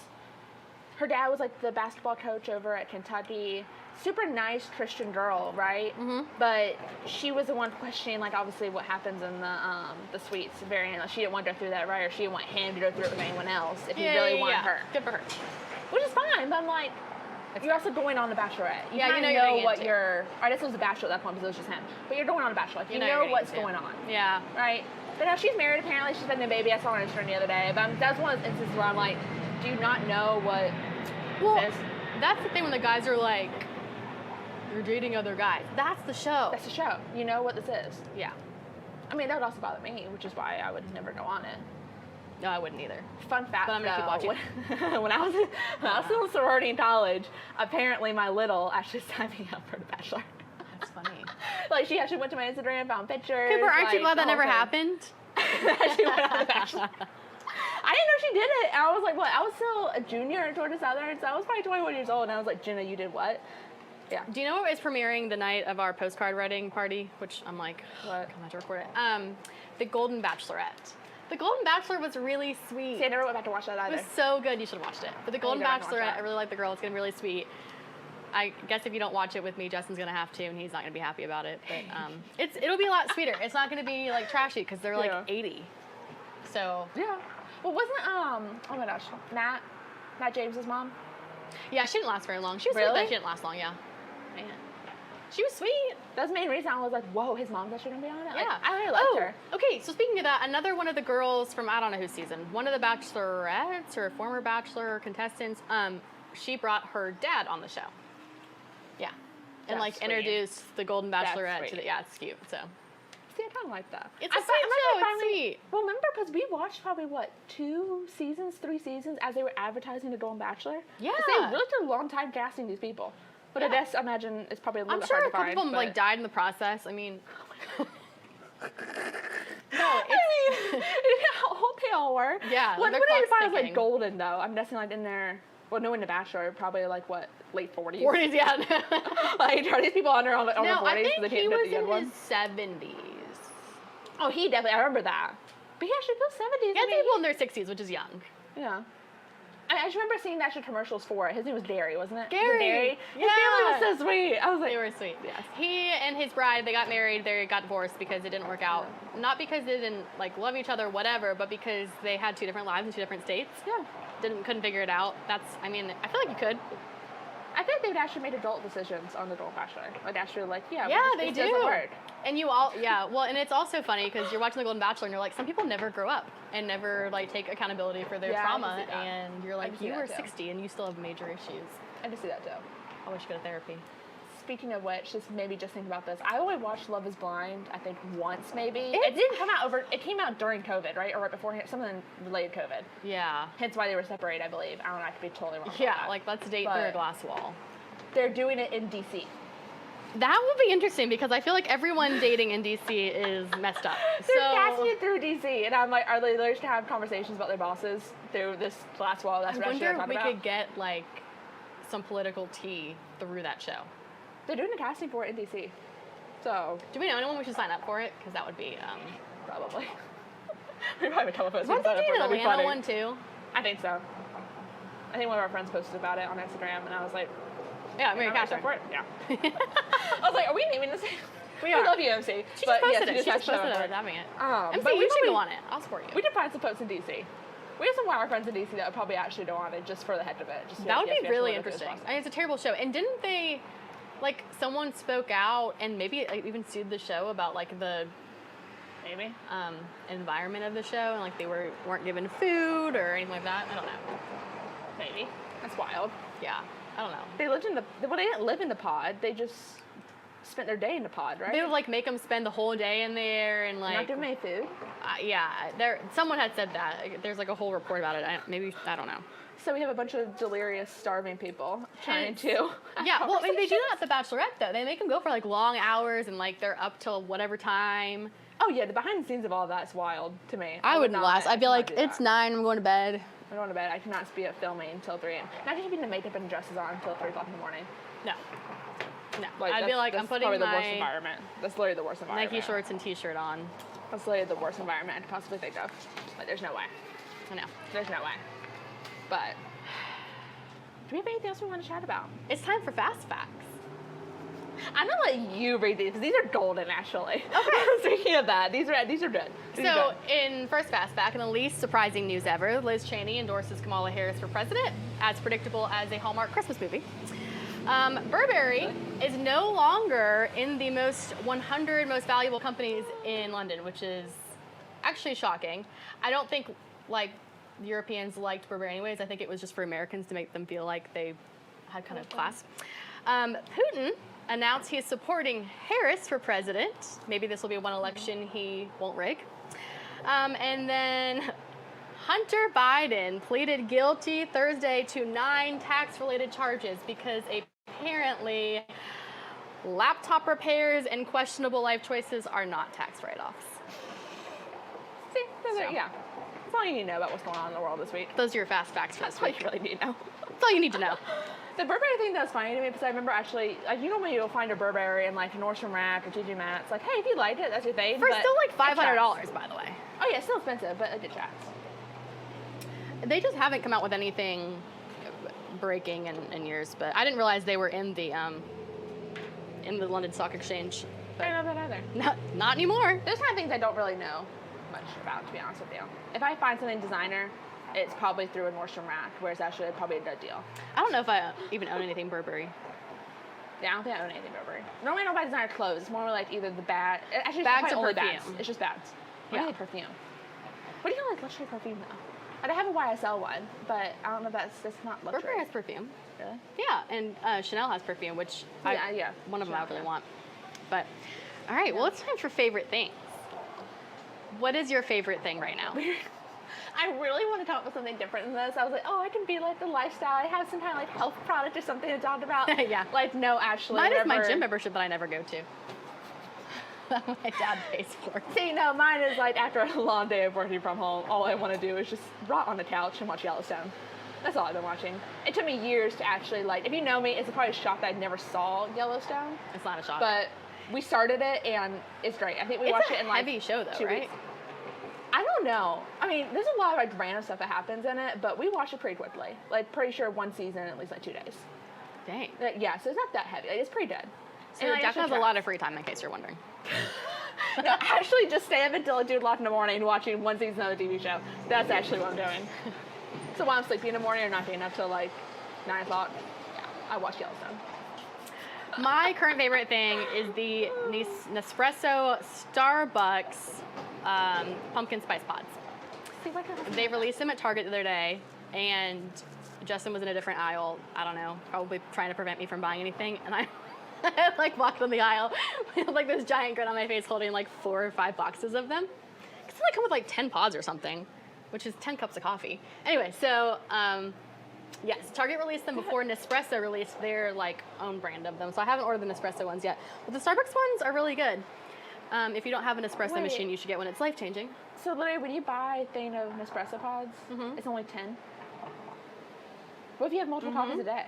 Her dad was the basketball coach over at Kentucky. Super nice Christian girl, right? Mm-hmm. But she was the one questioning, obviously what happens in the suites. Very, she didn't want to go through that, right? Or she didn't want him to go through it with anyone else if he really wanted her. Good for her. Which is fine, but I'm like, you're also going on The Bachelorette. You kind of know what you're... I guess it was The Bachelor at that point because it was just him. But you're going on The Bachelor. You know what's going on. Yeah. Right? But now she's married, apparently. She's having a baby. I saw her on Instagram the other day. But that's one of those instances where I'm like, do you not know what this is? That's the thing when the guys are like, you're dating other guys. That's the show. That's the show. You know what this is. Yeah. I mean, that would also bother me, which is why I would never go on it. No, I wouldn't either. Fun fact, but I'm gonna keep watching. When I was still in sorority in college, apparently my little actually signed me up for The Bachelor. That's funny. She actually went to my Instagram, found pictures. Cooper, aren't you glad that never happened? She went on The Bachelor. I didn't know she did it. And I was like, what? I was still a junior in Georgia Southern, so I was probably 21 years old, and I was like, Jenna, you did what? Yeah. Do you know what is premiering the night of our postcard writing party? Which I'm like, what? I'm not to record it. The Golden Bachelorette. The Golden Bachelor was really sweet. See, I never went back to watch that either. It was so good. You should have watched it. But the Golden Bachelorette, I really like the girl. It's going to be really sweet. I guess if you don't watch it with me, Justin's going to have to, and he's not going to be happy about it. But it'll be a lot sweeter. It's not going to be trashy because they're 80. So yeah. Well, wasn't oh my gosh, Matt James's mom? Yeah, she didn't last very long. She was really? sweet, but she didn't last long. Yeah. Man. She was sweet. That's the main reason I was like, whoa, his mom's actually gonna be on it? Like, Yeah. I really liked her. Okay, so speaking of that, another one of the girls from I don't know whose season, one of the bachelorettes or former bachelor contestants, she brought her dad on the show. Yeah. And That's sweet. Introduced the Golden Bachelorette to sweet. Yeah, it's cute. So See, I kind of like that. it's a sweet show. It's sweet. Well, remember, because we watched probably, 3 seasons as they were advertising the Golden Bachelor? Yeah. 'Cause they really took a long time casting these people. But I guess, I imagine it's probably a little I'm bit sure hard a to couple find. of them but- like died in the process. I mean, no, I hope they all were. Yeah, What their did they clock's find as ticking. like golden though? I'm guessing like in their, well, knowing the Bachelor, probably like what, late 40s. 40s, yeah. Like are these people under over 40s? No, I so they think he can't was get the young in ones? his 70s. Oh, he definitely. I remember that. But he actually goes 70s. Yeah, I mean, people in their 60s, which is young. yeah. I just remember seeing the actual commercials for it. His name was Gary, wasn't it? Gary. His family was so sweet. I was like, They were sweet, yes. He and his bride, they got married, they got divorced because it didn't work out. Not because they didn't like love each other or whatever, but because they had 2 different lives in 2 different states. yeah. Couldn't figure it out. I feel like you could. I think they've actually made adult decisions on the Golden Bachelor. Like actually, like Yeah, they do. Doesn't work. And you all, yeah, well, and it's also funny because you're watching The Golden Bachelor and you're like, some people never grow up and never like take accountability for their Yeah, I can trauma, see that. and you're like, can see you that were too. 60 and you still have major issues. I just see that too. I wish you go to therapy. Speaking of which, just maybe just think about this. I only watched Love Is Blind, I think once maybe. It didn't come out it came out during COVID, right? Or right before, something related to COVID. Yeah. Hence why they were separated, I believe. I don't know, I could be totally wrong about Yeah, that. like let's date But- through a glass wall. They're doing it in DC. That will be interesting because I feel like everyone dating in DC is messed up. They're casting it through DC, and I'm like, are they literally just gonna have conversations about their bosses through this glass wall? That's I what wonder they're if talking we about. could get like some political tea through that show. They're doing the casting for it in DC, so Do we know anyone we should sign up for it? Because that would be. probably. We probably have a couple of folks. Weren't who they can sign doing up for it. an That'd be Atlanta funny. one too? I think so. I think one of our friends posted about it on Instagram, and I was like, Yeah, Mary "Am I excited Catherine. for it?" Yeah. I was like, "Are we naming this?" We are. love you, MC. She just But posted yes, it. we She just signed up posted for it. Having it. But MC, we you should probably- go on it. I'll support you. We did find some folks in DC. We have some of our friends in DC that would probably actually go on it just for the heck of it. Just to That like, would yes, be we really actually wanna do interesting. this I mean, it's a terrible show. And didn't they, like, someone spoke out and maybe like, even sued the show about like the Maybe. environment of the show and like they weren't given food or anything like that? I don't know. Maybe. That's wild. Yeah, I don't know. They lived in the. Well, they didn't live in the pod. They just spent their day in the pod, right? They would like make them spend the whole day in there and like not giving any food. yeah, someone had said that. There's like a whole report about it. I don't know. So we have a bunch of delirious, starving people trying Hence- to. Yeah, well, I mean, they do that at The Bachelorette though. They make them go for like long hours and like they're up till whatever time. Oh yeah, the behind the scenes of all that's wild to me. I wouldn't would last. I'd be not like, do it's that. 9. I'm going to bed. I'm going to bed. I cannot be at filming until 3 a.m. Not keeping the makeup and dresses on until 3 o'clock in the morning. No. No. Like, I'd be like, that's I'm putting probably the worst my environment. That's literally the worst environment. Nike shorts and T-shirt on. That's literally the worst environment I could possibly think of. Like, there's no way. I know. There's no way. But do we have anything else we want to chat about? It's time for fast facts. I'm gonna let you read these because these are golden, actually. Okay. Speaking of that, these are good. These are So, good. in first fast fact, in the least surprising news ever, Liz Cheney endorses Kamala Harris for president, as predictable as a Hallmark Christmas movie. Burberry is no longer in the 100 most valuable companies in London, which is actually shocking. I don't think like Europeans liked Burberry anyways. I think it was just for Americans to make them feel like they had kind of class. Putin announced he's supporting Harris for president. Maybe this will be one election he won't rig. And then Hunter Biden pleaded guilty Thursday to 9 tax-related charges because apparently laptop repairs and questionable life choices are not tax write-offs. See, those are, So. yeah. That's all you need to know about what's going on in the world this week. Those are your fast facts for That's this all you week. really need to know. That's all you need to know. The Burberry thing that was funny to me because I remember actually, like, you know when you'll find a Burberry in like Nordstrom Rack or TJ Maxx, like, hey, if you like it, that's your thing. For but still like it tracks. $500, by the way. Oh yeah, it's still expensive, but it tracks. They just haven't come out with anything breaking in years, but I didn't realize they were in the London Stock Exchange. I don't know that either. Not anymore. Those kind of things I don't really know much about, to be honest with you. If I find something designer, it's probably through a Nordstrom Rack, where it's actually probably a good deal. I don't know if I even own anything Burberry. Yeah, I don't think I own anything Burberry. Normally I don't buy designer clothes. It's more like either the bag. Actually, Bags it's or only perfume. bags. It's just bags. Yeah. I need perfume. What do you like luxury perfume though? I have a YSL one, but I don't know if that's not luxury. Burberry has perfume. Really? Yeah, and Chanel has perfume, which one of them I really want. But, all right, well, it's time for favorite things. What is your favorite thing right now? I really want to come up with something different than this. I was like, oh, I can be like the lifestyle. I have some kind of like health product or something to talk about. Yeah. Like, no, actually. Mine is my gym membership that I never go to. That my dad pays for. See, no, mine is like after a long day of working from home, all I want to do is just rot on the couch and watch Yellowstone. That's all I've been watching. It took me years to actually, like, if you know me, it's probably a shock that I never saw Yellowstone. It's not a shock. But we started it, and it's great. I think we watched it in, like, it's a heavy show, though, 2 right? weeks. I don't know. I mean, there's a lot of, like, random stuff that happens in it, but we watched it pretty quickly. Like, pretty sure one season, at least, like, 2 days. Dang. Yeah, so it's not that heavy. Like, it's pretty dead. So Jack has a lot of free time, in case you're wondering. No, actually, just stay up until 2 o'clock in the morning watching one season of the TV show. That's actually what I'm doing. So while I'm sleeping in the morning or not getting up till like 9 o'clock, yeah, I watch Yellowstone. My current favorite thing is the Nespresso Starbucks pumpkin spice pods. See, why can't I They released them at Target the other day, and Justin was in a different aisle. I don't know, probably trying to prevent me from buying anything, and I like walked on the aisle with like this giant grin on my face, holding like 4 or 5 boxes of them. Because they come with like 10 pods or something, which is 10 cups of coffee. Anyway, so yes, Target released them before Nespresso released their like own brand of them. So I haven't ordered the Nespresso ones yet, but the Starbucks ones are really good. If you don't have an espresso machine, you should get one. It's life-changing. So literally, when you buy a thing of Nespresso pods, it's only 10. What if you have multiple coffees a day?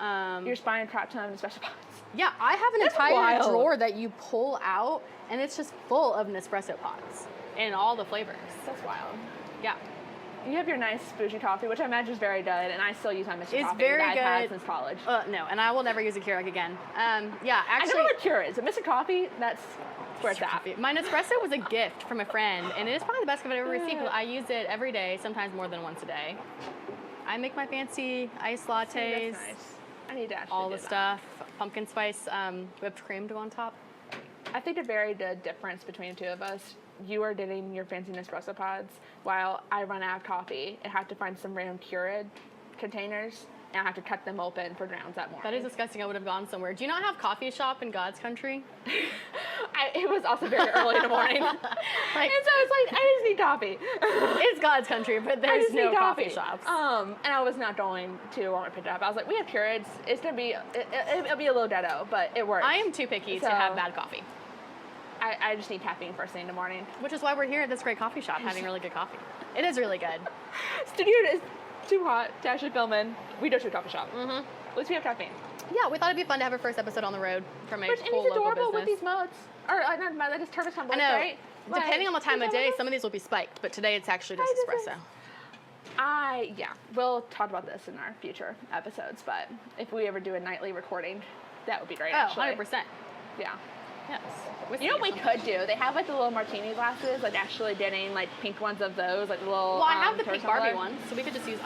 You're just buying a crap ton of Nespresso pods. Yeah, I have an That's entire wild. drawer that you pull out, and it's just full of Nespresso pods in all the flavors. That's wild. Yeah. You have your nice bougie coffee, which I imagine is very good, and I still use my Mr. It's Coffee very that I've had good. since college. No, and I will never use a Keurig again. Yeah, I actually, don't know what Cure is, but Mr. Coffee, that's where it's at. my Nespresso was a gift from a friend, and it is probably the best gift I've ever received. I use it every day, sometimes more than once a day. I make my fancy iced lattes. That's nice. I need to actually all do the that. stuff, pumpkin spice, whipped cream to go on top. I think a very good difference between the two of us, you are getting your fancy Nespresso pods, while I run out of coffee and have to find some random Keurig containers, and I have to cut them open for grounds that morning. That is disgusting. I would have gone somewhere. Do you not have coffee shop in God's country? It was also very early in the morning. And so it's like, I just need coffee. It's God's country, but there's no coffee shops. And I was not going to Walmart pick it up. I was like, we have Keurigs. It's going to be, it'll be a little deado, but it works. I am too picky to have bad coffee. I just need caffeine first thing in the morning. Which is why we're here at this great coffee shop having really good coffee. It is really good. Studio is too hot to actually film in. We go to a coffee shop. At least we have caffeine. Yeah, we thought it'd be fun to have our first episode on the road from a And cool he's local adorable business. with these modes. Or not modes, just turbo tumblers, I know. right? Depending on the time of day, some some of these will be spiked, but today it's actually just espresso. We'll talk about this in our future episodes, but if we ever do a nightly recording, that would be great, Oh, actually. 100%. Yeah. Yes. You know what we could do? They have like the little martini glasses, like actually getting like pink ones of those, like the little. Well, I have the turbo pink Barbie tumbler. ones, so we could just use.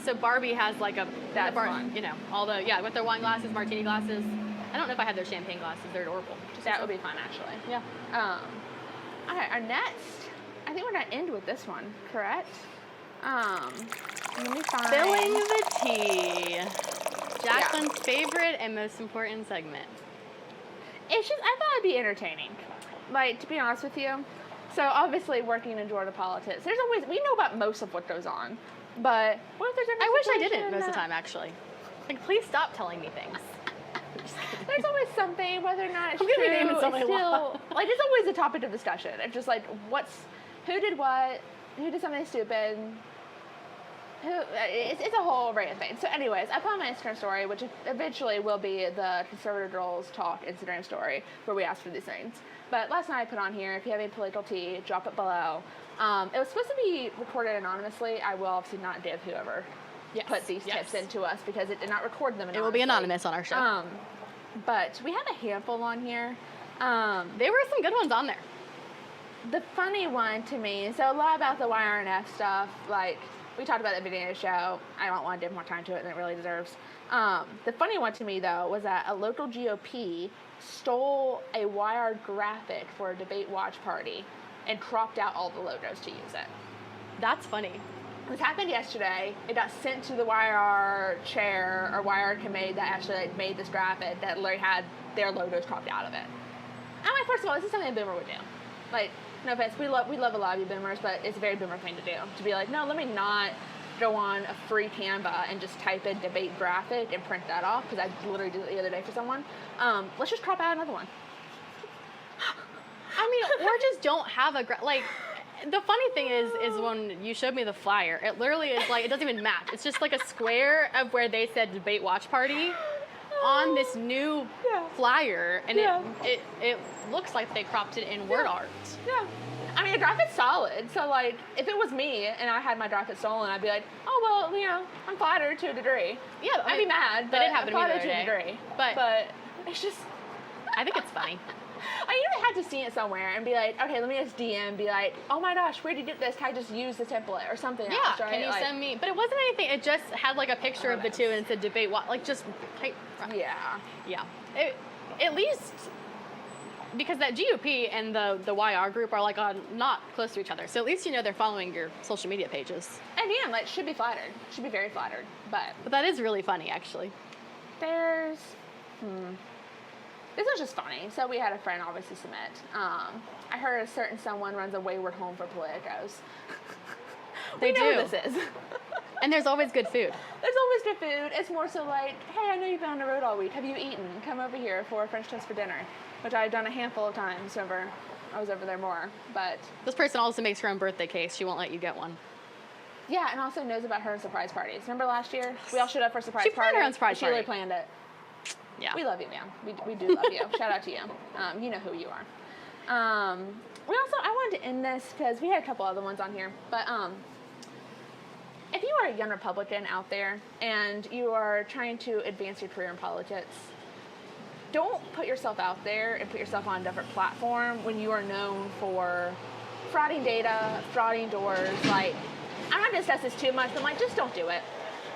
So Barbie has like a. That's fun. You know, all the with their wine glasses, martini glasses. I don't know if I had their champagne glasses. They're adorable. That would be fun, actually. Yeah. All right, our next. I think we're gonna end with this one, correct? Let me find. Spilling the tea. Jacqueline's favorite and most important segment. It's just, I thought it'd be entertaining. Like, to be honest with you. So, obviously, working in Georgia politics, there's always, we know about most of what goes on. But, what if there's ever I wish I situation didn't most of the that- time, actually. Like, please stop telling me things. There's always something, whether or not it's I'm gonna be true, naming it's somebody still, like, it's always a topic of discussion. It's just like, who did what, who did something stupid, it's a whole array of things. So anyways, I put on my Instagram story, which eventually will be the ConservativeGirlsTalk Instagram story, where we ask for these things. But last night I put on here, if you have any political tea, drop it below. It was supposed to be recorded anonymously. I will obviously not give whoever put these tips into us, because it did not record them anonymously. It will be anonymous on our show. But we have a handful on here. There were some good ones on there. The funny one to me, so a lot about the YRNF stuff, like, We talked about that video of the show. I don't want to give more time to it than it really deserves. The funny one to me, though, was that a local GOP stole a wire graphic for a debate watch party and cropped out all the logos to use it. That's funny. This happened yesterday. It got sent to the YR chair or YR committee that actually made this graphic that literally had their logos cropped out of it. I'm like, first of all, this is something a boomer would do. Like, no offense, we love a lot of you boomers, but it's a very boomer thing to do. To be like, no, let me not go on a free Canva and just type in debate graphic and print that off, because I literally did it the other day for someone. Let's just crop out another one. I mean, or just don't have a like. The funny thing is when you showed me the flyer, it literally is like, it doesn't even match. It's just like a square of where they said debate watch party on this new flyer, and it looks like they cropped it in word art. Yeah. I mean, the graphic's solid, so like, if it was me and I had my graphic stolen, I'd be like, oh, well, you know, I'm flattered to a degree. Yeah, I'd be mad, but I'm flattered to a degree. But it's just... I think it's funny. I usually have to see it somewhere and be like, okay, let me just DM, be like, oh my gosh, where did you get this? Can I just use the template or something else, right? Can you send me? But it wasn't anything. It just had like a picture of the two and it said debate. Like just type. Yeah. Yeah. At least because that GOP and the YR group are like not close to each other. So at least you know they're following your social media pages. And yeah, like should be flattered. Should be very flattered. But that is really funny, actually. There's. This was just funny. So we had a friend obviously submit. I heard a certain someone runs a wayward home for politicos. They know do. Who this is. And there's always good food. There's always good food. It's more so like, hey, I know you've been on the road all week. Have you eaten? Come over here for a French toast for dinner, which I've done a handful of times over. I was over there more, but this person also makes her own birthday cake. She won't let you get one. Yeah, and also knows about her surprise parties. Remember last year? We all showed up for a surprise party. She planned her own surprise party. She really planned it. Yeah. We love you, man. We do love you. Shout out to you. You know who you are. I wanted to end this because we had a couple other ones on here, but if you are a young Republican out there and you are trying to advance your career in politics, don't put yourself out there and put yourself on a different platform when you are known for frauding data, frauding doors. Like, I'm not going to discuss this too much, but like, just don't do it.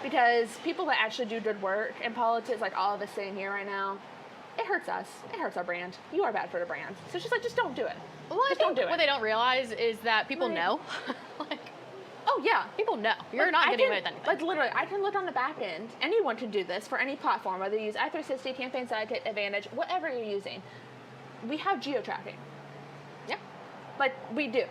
Because people that actually do good work in politics, like all of us sitting here right now, it hurts us. It hurts our brand. You are bad for the brand. So it's just like, just don't do it. Well, just don't do it. What they don't realize is that people know. Like, oh, yeah. People know. You're not getting away with anything. Like, literally, I can look on the back end. Anyone can do this for any platform, whether you use i360, Campaign Sidekick, Advantage, whatever you're using. We have geo-tracking. Yeah. Like, we do.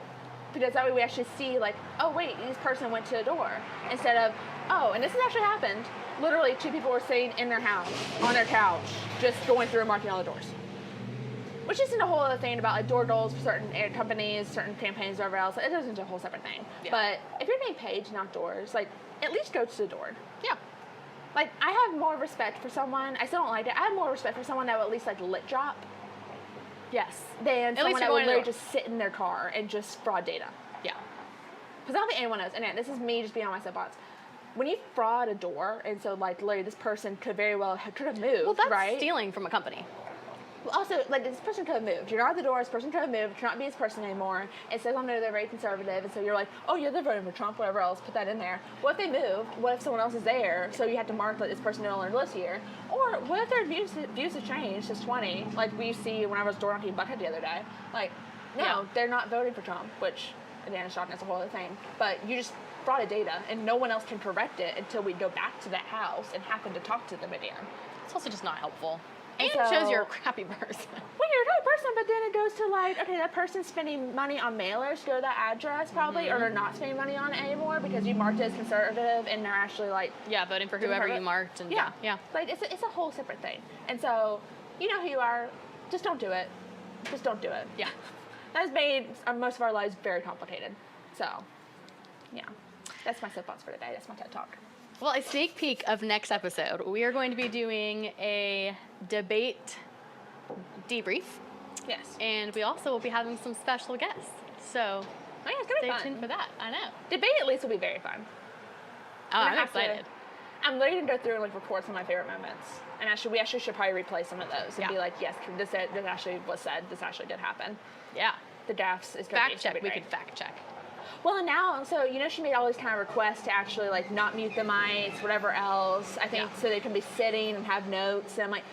Because that way we actually see, like, oh, wait, this person went to a door. Instead of, oh, and this has actually happened. Literally, 2 people were sitting in their house, on their couch, just going through and marking all the doors. Which isn't a whole other thing about, like, door goals for certain companies, certain campaigns, whatever else. It isn't a whole separate thing. Yeah. But if you're getting paid to knock doors, like, at least go to the door. Yeah. Like, I have more respect for someone. I still don't like it. I have more respect for someone that will at least, like, lit drop. Yes. Than someone that would literally just sit in their car and just fraud data. Yeah. Because I don't think anyone knows. And this is me just being on my soapbox. When you fraud a door, and so, like, literally this person could very well have moved, well, that's right? stealing from a company. Well, also, like, this person could have moved. You're not at the door, this person could have moved, you cannot be this person anymore. It says on there they're very conservative, and so you're like, oh, yeah, they're voting for Trump, whatever else, put that in there. What if they moved? What if someone else is there? So you have to mark that this person no longer lives here. Or what if their views have changed to 20, like we see when I was door knocking Buckhead the other day? Like, no, they're not voting for Trump, which, again, is shocking, that's a whole other thing. But you just frauded data, and no one else can correct it until we go back to that house and happen to talk to them again. It's also just not helpful. And so, it shows you're a crappy person. Well, you're a crappy person, but then it goes to like, okay, that person's spending money on mailers to go to that address probably, or they're not spending money on it anymore because you marked it as conservative and they're actually like... Yeah, voting for whoever you marked. And yeah. Like, it's a whole separate thing. And so, you know who you are, just don't do it. Just don't do it. Yeah. That has made most of our lives very complicated. So, yeah. That's my soapbox for today. That's my TED Talk. Well, a sneak peek of next episode. We are going to be doing a debate debrief. Yes. And we also will be having some special guests. So it's gonna be fun. Stay tuned for that. I know. Debate at least will be very fun. Oh, I'm excited. I'm literally going to go through and like record some of my favorite moments. And we actually should probably replay some of those and be like, yes, this actually was said. This actually did happen. Yeah. The drafts is fact check. We could fact check. Well, and now, so, you know, she made all these kind of requests to actually, like, not mute the mics, whatever else, I think, so they can be sitting and have notes. And I'm like,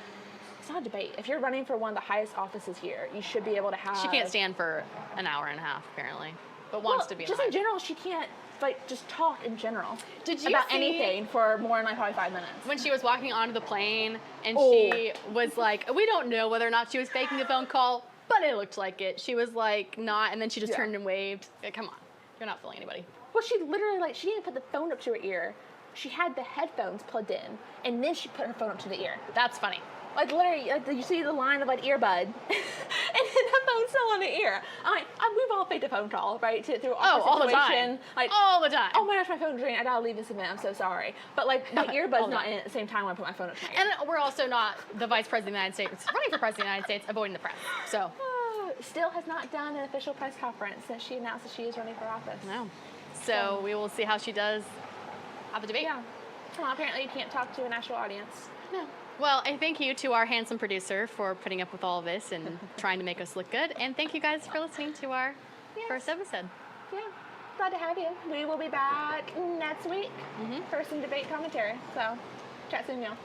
it's not a debate. If you're running for one of the highest offices here, you should be able to have... She can't stand for an hour and a half, apparently, but wants to be just in general, she can't, like, just talk in general. Did you about see anything for more than, like, probably 5 minutes. When she was walking onto the plane, and she was like, we don't know whether or not she was faking a phone call, but it looked like it. She was like, not, and then she just turned and waved. Like, come on, you're not fooling anybody. Well, she literally, like, she didn't put the phone up to her ear. She had the headphones plugged in, and then she put her phone up to the ear. That's funny. Like, literally, like, you see the line of, like, earbud, and then the phone's still on the ear. I'm like, we've all faked a phone call, right, through our situation. All the time. Like, all the time. Oh my gosh, my phone's ringing. I gotta leave this event. I'm so sorry. But, like, my earbud's not in at the same time when I put my phone up to my ear. And we're also not the Vice President of the United States, running for President of the United States, avoiding the press. So. Still has not done an official press conference since she announced that she is running for office. No. So we will see how she does at the debate. Yeah. Well, apparently you can't talk to an actual audience. No. Well, and thank you to our handsome producer for putting up with all of this and trying to make us look good. And thank you guys for listening to our first episode. Yeah. Glad to have you. We will be back next week for some debate commentary. So, chat soon, y'all.